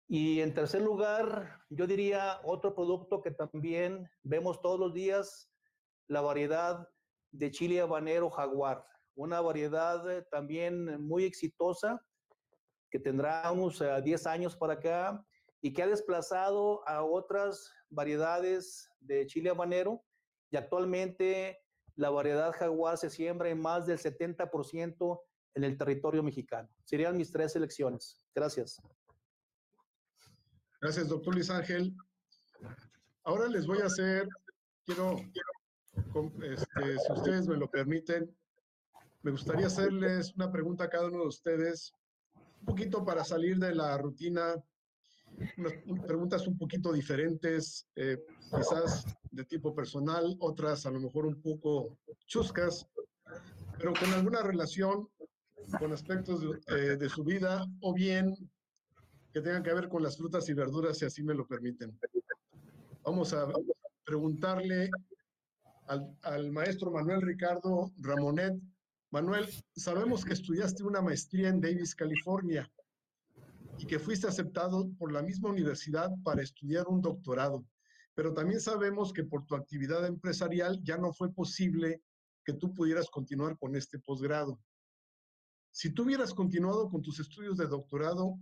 Y en tercer lugar, yo diría otro producto que también vemos todos los días, la variedad de chile habanero Jaguar, una variedad también muy exitosa que tendrá unos 10 años para acá y que ha desplazado a otras variedades de chile habanero, y actualmente la variedad Jaguar se siembra en más del 70% en el territorio mexicano. Serían mis 3 selecciones. Gracias. Gracias, doctor Luis Ángel. Ahora les voy a hacer, si ustedes me lo permiten, me gustaría hacerles una pregunta a cada uno de ustedes, un poquito para salir de la rutina, unas preguntas un poquito diferentes, quizás de tipo personal, otras a lo mejor un poco chuscas, pero con alguna relación con aspectos de su vida o bien que tengan que ver con las frutas y verduras, si así me lo permiten. Vamos a preguntarle al maestro Manuel Ricardo Ramonet. Manuel, sabemos que estudiaste una maestría en Davis, California, y que fuiste aceptado por la misma universidad para estudiar un doctorado, pero también sabemos que por tu actividad empresarial ya no fue posible que tú pudieras continuar con este posgrado. Si tú hubieras continuado con tus estudios de doctorado,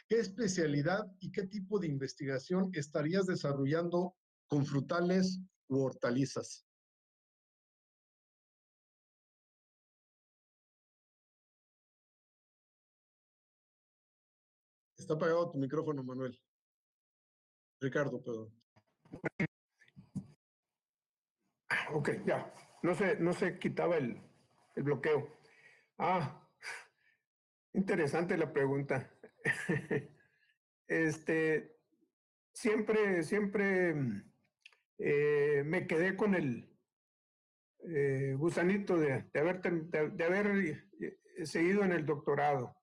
¿qué especialidad y qué tipo de investigación estarías desarrollando con frutales u hortalizas? Está apagado tu micrófono, Manuel. Ricardo, perdón. Ok, ya. No se quitaba el bloqueo. Interesante la pregunta. Siempre me quedé con el gusanito de haber seguido en el doctorado.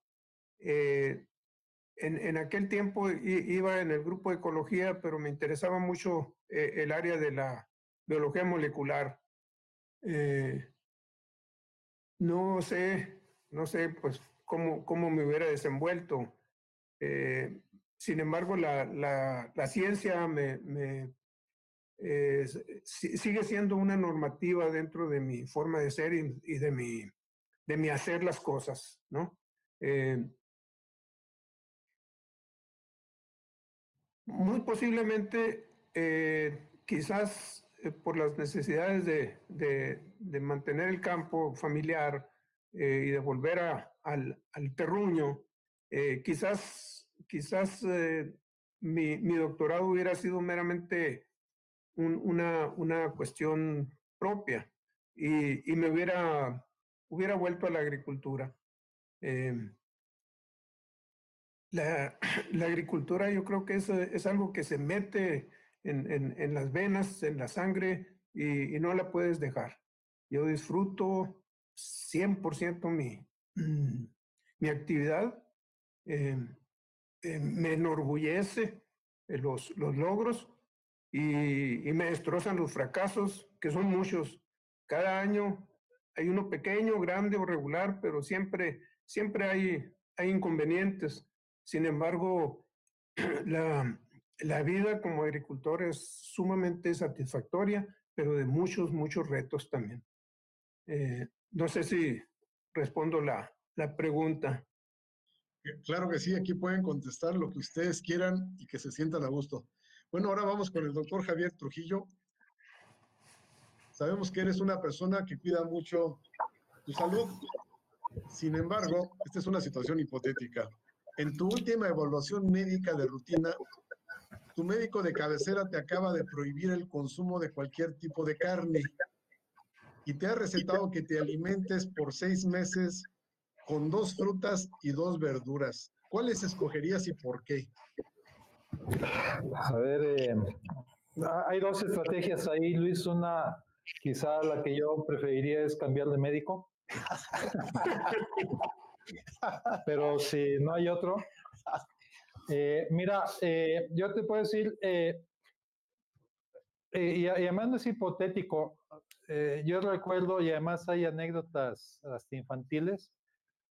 En aquel tiempo iba en el grupo de ecología, pero me interesaba mucho el área de la biología molecular. No sé, pues cómo me hubiera desenvuelto. Sin embargo, la ciencia sigue siendo una normativa dentro de mi forma de ser y de mi hacer las cosas, ¿no? Muy posiblemente, quizás por las necesidades de mantener el campo familiar y de volver al terruño, quizás mi doctorado hubiera sido meramente una cuestión propia y me hubiera vuelto a la agricultura. La agricultura yo creo que es algo que se mete en las venas, en la sangre y no la puedes dejar. Yo disfruto 100% mi actividad. Me enorgullece los logros y me destrozan los fracasos, que son muchos. Cada año hay uno pequeño, grande o regular, pero siempre hay inconvenientes. Sin embargo, la vida como agricultor es sumamente satisfactoria, pero de muchos retos también. No sé si respondo la pregunta. Claro que sí, aquí pueden contestar lo que ustedes quieran y que se sientan a gusto. Bueno, ahora vamos con el doctor Javier Trujillo. Sabemos que eres una persona que cuida mucho tu salud. Sin embargo, esta es una situación hipotética. En tu última evaluación médica de rutina, tu médico de cabecera te acaba de prohibir el consumo de cualquier tipo de carne y te ha recetado que te alimentes por 6 meses con 2 frutas y 2 verduras. ¿Cuáles escogerías y por qué? A ver, hay 2 estrategias ahí, Luis. Una, quizá la que yo preferiría es cambiar de médico. Pero si no hay otro, mira, yo te puedo decir, y además no es hipotético, yo recuerdo, y además hay anécdotas hasta infantiles,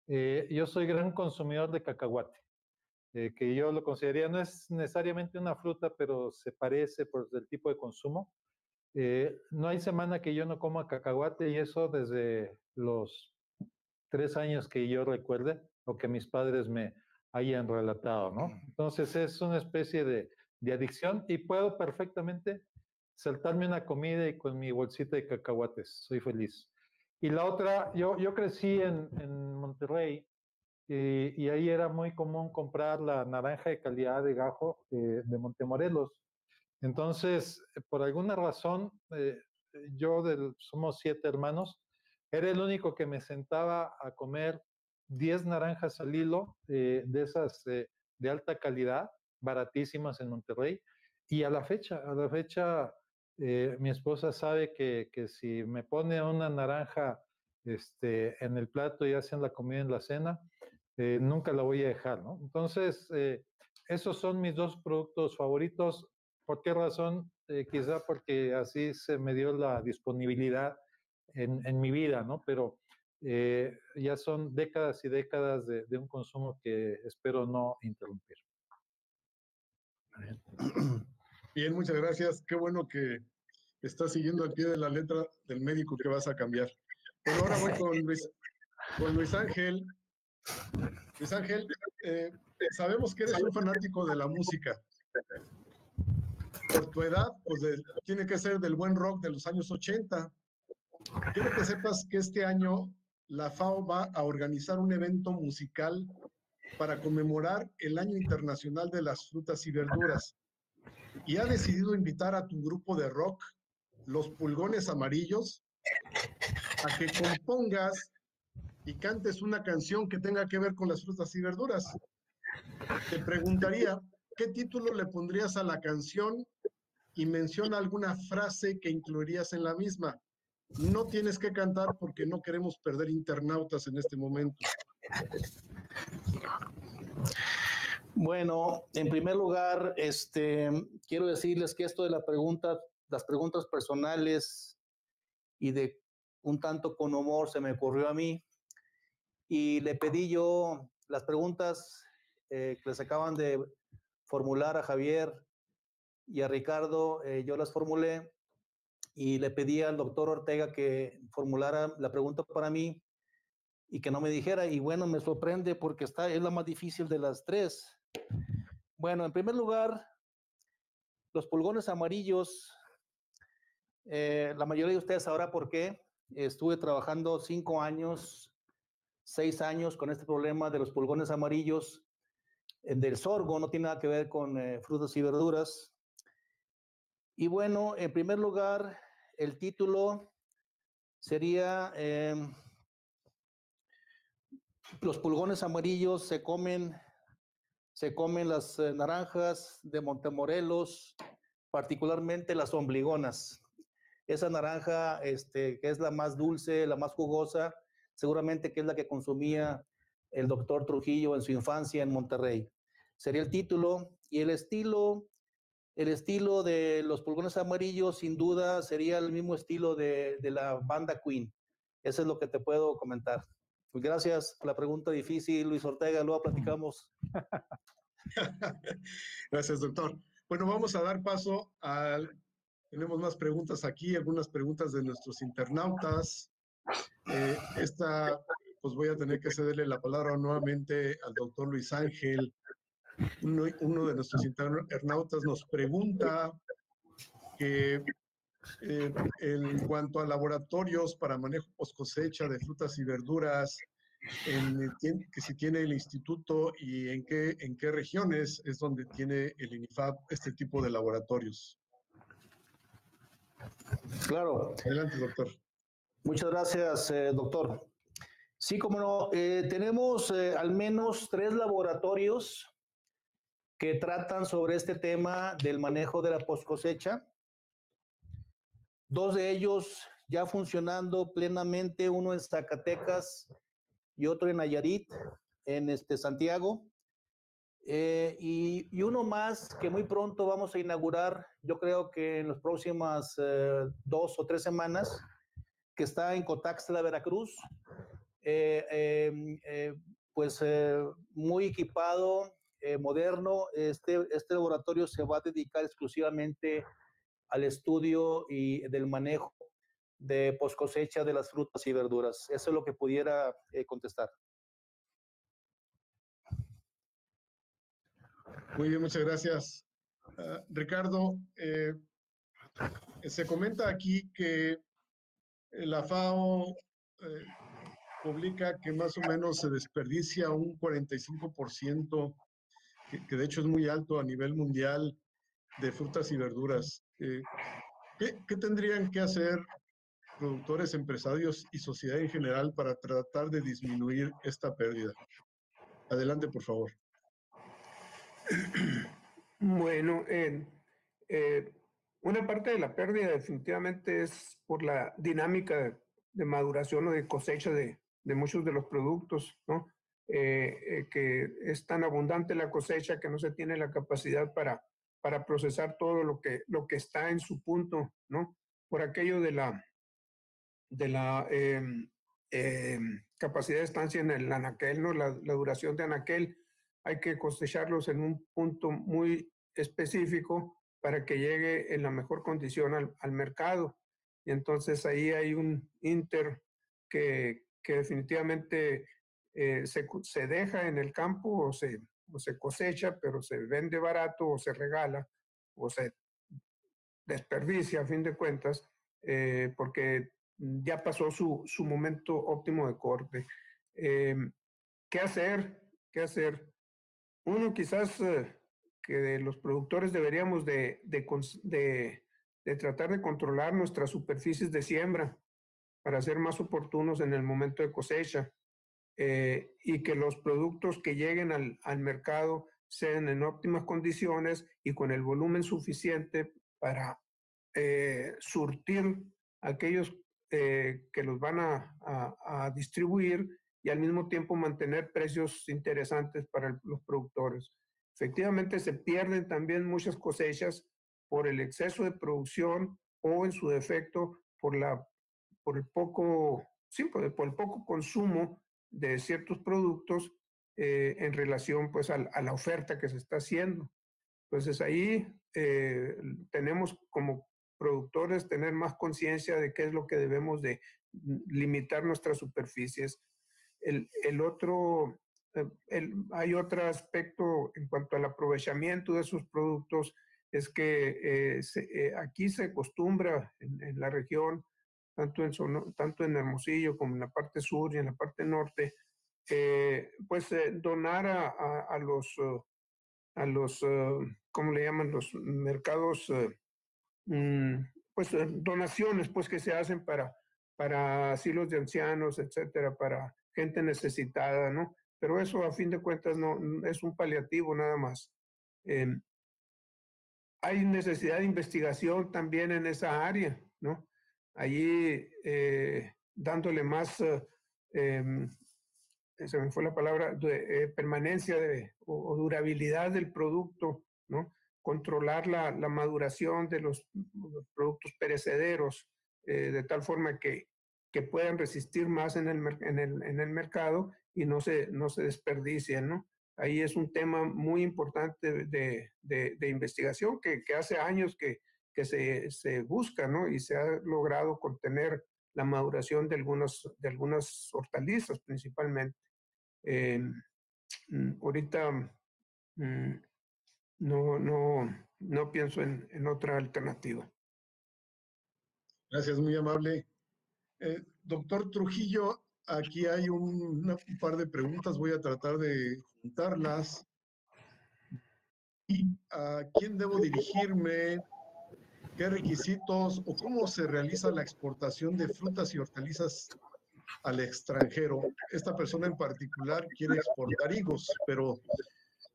yo soy gran consumidor de cacahuate, que yo lo consideraría, no es necesariamente una fruta, pero se parece por el tipo de consumo. No hay semana que yo no coma cacahuate, y eso desde los 3 años que yo recuerde, o que mis padres me hayan relatado, ¿no? Entonces es una especie de adicción y puedo perfectamente saltarme una comida y con mi bolsita de cacahuates, soy feliz. Y la otra, yo crecí en Monterrey y ahí era muy común comprar la naranja de calidad de Gajo de Montemorelos. Entonces, por alguna razón, somos 7 hermanos, era el único que me sentaba a comer 10 naranjas al hilo, de esas de alta calidad, baratísimas en Monterrey. Y a la fecha, mi esposa sabe que si me pone una naranja en el plato, ya sea en la comida, en la cena, nunca la voy a dejar, ¿no? Entonces, esos son mis 2 productos favoritos. ¿Por qué razón? Quizá porque así se me dio la disponibilidad en mi vida, ¿no? Pero ya son décadas y décadas de un consumo que espero no interrumpir. Bien, muchas gracias. Qué bueno que estás siguiendo al pie de la letra del médico que vas a cambiar. Bueno, ahora voy con Luis Ángel. Luis Ángel, sabemos que eres un fanático de la música. Por tu edad, pues tiene que ser del buen rock de los años 80. Quiero que sepas que este año la FAO va a organizar un evento musical para conmemorar el Año Internacional de las Frutas y Verduras. Y ha decidido invitar a tu grupo de rock, Los Pulgones Amarillos, a que compongas y cantes una canción que tenga que ver con las frutas y verduras. Te preguntaría, ¿qué título le pondrías a la canción? Y menciona alguna frase que incluirías en la misma. No tienes que cantar porque no queremos perder internautas en este momento. Bueno, en primer lugar, quiero decirles que esto de las preguntas personales y de un tanto con humor se me ocurrió a mí. y le pedí yo las preguntas que les acaban de formular a Javier y a Ricardo, yo las formulé y le pedí al doctor Ortega que formulara la pregunta para mí y que no me dijera, y bueno, me sorprende porque es la más difícil de las tres. Bueno, en primer lugar, los pulgones amarillos, la mayoría de ustedes sabrá por qué. Estuve trabajando 5 años, 6 años con este problema de los pulgones amarillos del sorgo, no tiene nada que ver con frutas y verduras. Y bueno, en primer lugar, el título sería los pulgones amarillos se comen las naranjas de Montemorelos, particularmente las ombligonas. Esa naranja que es la más dulce, la más jugosa, seguramente que es la que consumía el doctor Trujillo en su infancia en Monterrey. Sería el título. Y el estilo de los pulgones amarillos, sin duda, sería el mismo estilo de la banda Queen. Eso es lo que te puedo comentar. Pues gracias por la pregunta difícil, Luis Ortega. Luego platicamos. Gracias, doctor. Bueno, vamos a dar paso al... Tenemos más preguntas aquí, algunas preguntas de nuestros internautas. Pues voy a tener que cederle la palabra nuevamente al doctor Luis Ángel. Uno de nuestros internautas nos pregunta que en cuanto a laboratorios para manejo post cosecha de frutas y verduras, que si tiene el instituto y en qué regiones es donde tiene el INIFAP este tipo de laboratorios. Claro. Adelante, doctor. Muchas gracias, doctor. Sí, como no, tenemos al menos 3 laboratorios que tratan sobre este tema del manejo de la post cosecha. 2 de ellos ya funcionando plenamente, uno en Zacatecas y otro en Nayarit, en Santiago. Y uno más que muy pronto vamos a inaugurar, yo creo que en las próximas 2 o 3 semanas, que está en Cotaxtla, Veracruz, pues muy equipado, moderno. Este laboratorio se va a dedicar exclusivamente al estudio y del manejo de post cosecha de las frutas y verduras. Eso es lo que pudiera contestar. Muy bien, muchas gracias. Ricardo, se comenta aquí que la FAO publica que más o menos se desperdicia un 45%, que de hecho es muy alto a nivel mundial, de frutas y verduras. ¿Qué tendrían que hacer productores, empresarios y sociedad en general para tratar de disminuir esta pérdida? Adelante, por favor. Bueno, una parte de la pérdida definitivamente es por la dinámica de maduración o de cosecha de muchos de los productos, ¿no? Que es tan abundante la cosecha que no se tiene la capacidad para procesar todo lo que está en su punto, ¿no? Por aquello de la capacidad de estancia en el anaquel, ¿no? La duración de anaquel, hay que cosecharlos en un punto muy específico para que llegue en la mejor condición al mercado. Y entonces ahí hay un inter que definitivamente se deja en el campo o se cosecha, pero se vende barato o se regala o se desperdicia a fin de cuentas, porque ya pasó su momento óptimo de corte. ¿Qué hacer? ¿Qué hacer? Uno, quizás que los productores deberíamos de tratar de controlar nuestras superficies de siembra para ser más oportunos en el momento de cosecha, y que los productos que lleguen al mercado sean en óptimas condiciones y con el volumen suficiente para surtir a aquellos que los van a distribuir y al mismo tiempo mantener precios interesantes para los productores. Efectivamente, se pierden también muchas cosechas por el exceso de producción o, en su defecto, por el poco consumo de ciertos productos en relación pues a la oferta que se está haciendo. Entonces ahí tenemos como productores tener más conciencia de qué es lo que debemos de limitar nuestras superficies. Hay otro aspecto en cuanto al aprovechamiento de esos productos, es que aquí se acostumbra en la región, tanto en Hermosillo como en la parte sur y en la parte norte, donar a los ¿cómo le llaman? Los mercados, donaciones pues que se hacen para asilos de ancianos, etcétera, para gente necesitada, ¿no? Pero eso a fin de cuentas no es un paliativo nada más. Hay necesidad de investigación también en esa área, ¿no? Allí dándole más, se me fue la palabra, permanencia o durabilidad del producto, ¿no? Controlar la maduración de los productos perecederos de tal forma que puedan resistir más en el mercado y no se desperdicien, ¿no? Ahí es un tema muy importante de investigación que hace años que se busca, ¿no? Y se ha logrado contener la maduración de algunas hortalizas principalmente. Ahorita no pienso en otra alternativa. Gracias, muy amable. Doctor Trujillo, aquí hay un par de preguntas, voy a tratar de juntarlas. ¿Y a quién debo dirigirme? ¿Qué requisitos o cómo se realiza la exportación de frutas y hortalizas al extranjero? Esta persona en particular quiere exportar higos, pero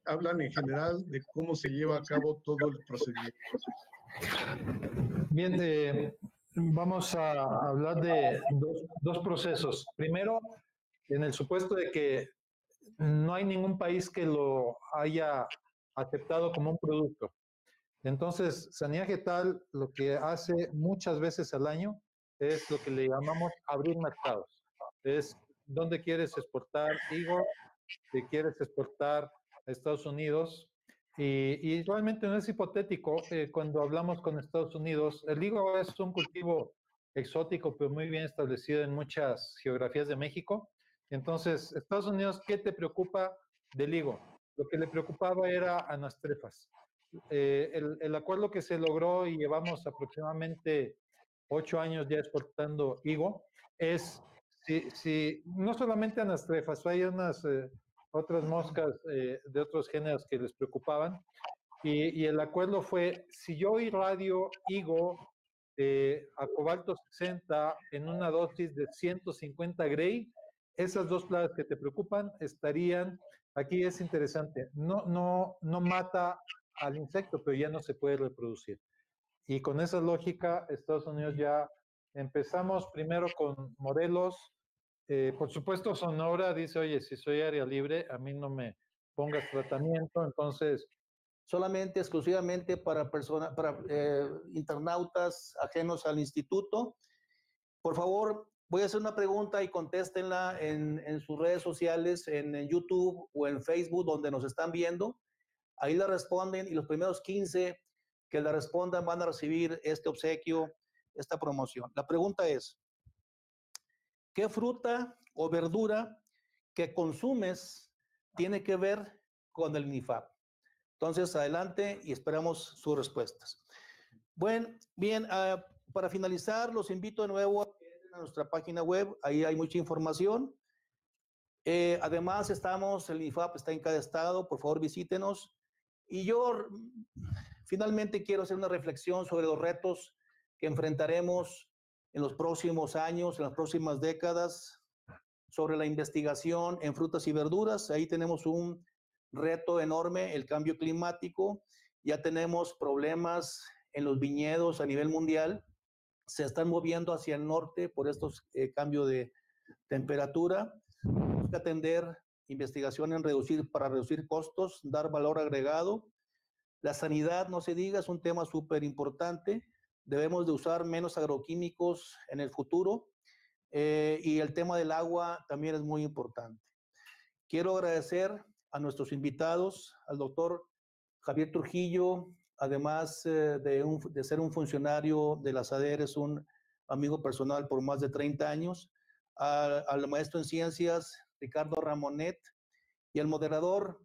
hablan en general de cómo se lleva a cabo todo el procedimiento. Bien, vamos a hablar de dos procesos. Primero, en el supuesto de que no hay ningún país que lo haya aceptado como un producto. Entonces, Sanidad Vegetal lo que hace muchas veces al año es lo que le llamamos abrir mercados. Es dónde quieres exportar higo, si quieres exportar a Estados Unidos. Y realmente no es hipotético cuando hablamos con Estados Unidos. El higo es un cultivo exótico, pero muy bien establecido en muchas geografías de México. Entonces, Estados Unidos, ¿qué te preocupa del higo? Lo que le preocupaba era anastrefas. El acuerdo que se logró y llevamos aproximadamente 8 años ya exportando higo es si no solamente anastrefas, hay unas otras moscas de otros géneros que les preocupaban y el acuerdo fue si yo irradio higo a cobalto 60 en una dosis de 150 Gray, esas dos plagas que te preocupan estarían, aquí es interesante, no mata al insecto, pero ya no se puede reproducir. Y con esa lógica, Estados Unidos ya empezamos primero con Morelos. Por supuesto, Sonora dice, oye, si soy área libre, a mí no me pongas tratamiento. Entonces, solamente, exclusivamente para internautas ajenos al instituto. Por favor, voy a hacer una pregunta y contéstenla en sus redes sociales, en YouTube o en Facebook, donde nos están viendo. Ahí la responden y los primeros 15 que la respondan van a recibir este obsequio, esta promoción. La pregunta es, ¿qué fruta o verdura que consumes tiene que ver con el INIFAP? Entonces, adelante y esperamos sus respuestas. Bueno, bien, para finalizar, los invito de nuevo a nuestra página web, ahí hay mucha información. Además, el INIFAP está en cada estado, por favor visítenos. Y yo finalmente quiero hacer una reflexión sobre los retos que enfrentaremos en los próximos años, en las próximas décadas, sobre la investigación en frutas y verduras. Ahí tenemos un reto enorme, el cambio climático. Ya tenemos problemas en los viñedos a nivel mundial. Se están moviendo hacia el norte por estos cambios de temperatura. Tenemos que atender investigación para reducir costos, dar valor agregado. La sanidad, no se diga, es un tema súper importante. Debemos de usar menos agroquímicos en el futuro. y el tema del agua también es muy importante. Quiero agradecer a nuestros invitados, al doctor Javier Trujillo, además de ser un funcionario de la SADER, es un amigo personal por más de 30 años, al maestro en ciencias, Ricardo Ramonet, y al moderador,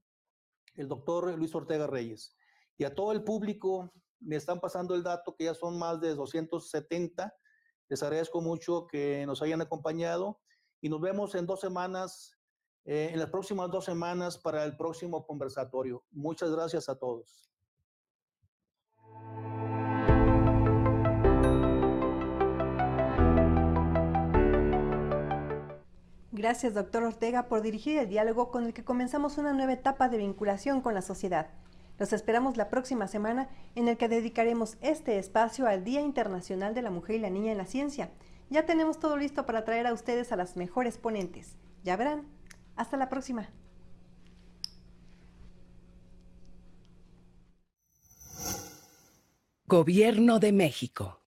el doctor Luis Ortega Reyes. Y a todo el público, me están pasando el dato que ya son más de 270. Les agradezco mucho que nos hayan acompañado y nos vemos en 2 semanas, en las próximas 2 semanas para el próximo conversatorio. Muchas gracias a todos. Gracias, doctor Ortega, por dirigir el diálogo con el que comenzamos una nueva etapa de vinculación con la sociedad. Los esperamos la próxima semana, en el que dedicaremos este espacio al Día Internacional de la Mujer y la Niña en la Ciencia. Ya tenemos todo listo para traer a ustedes a las mejores ponentes. Ya verán. Hasta la próxima. Gobierno de México.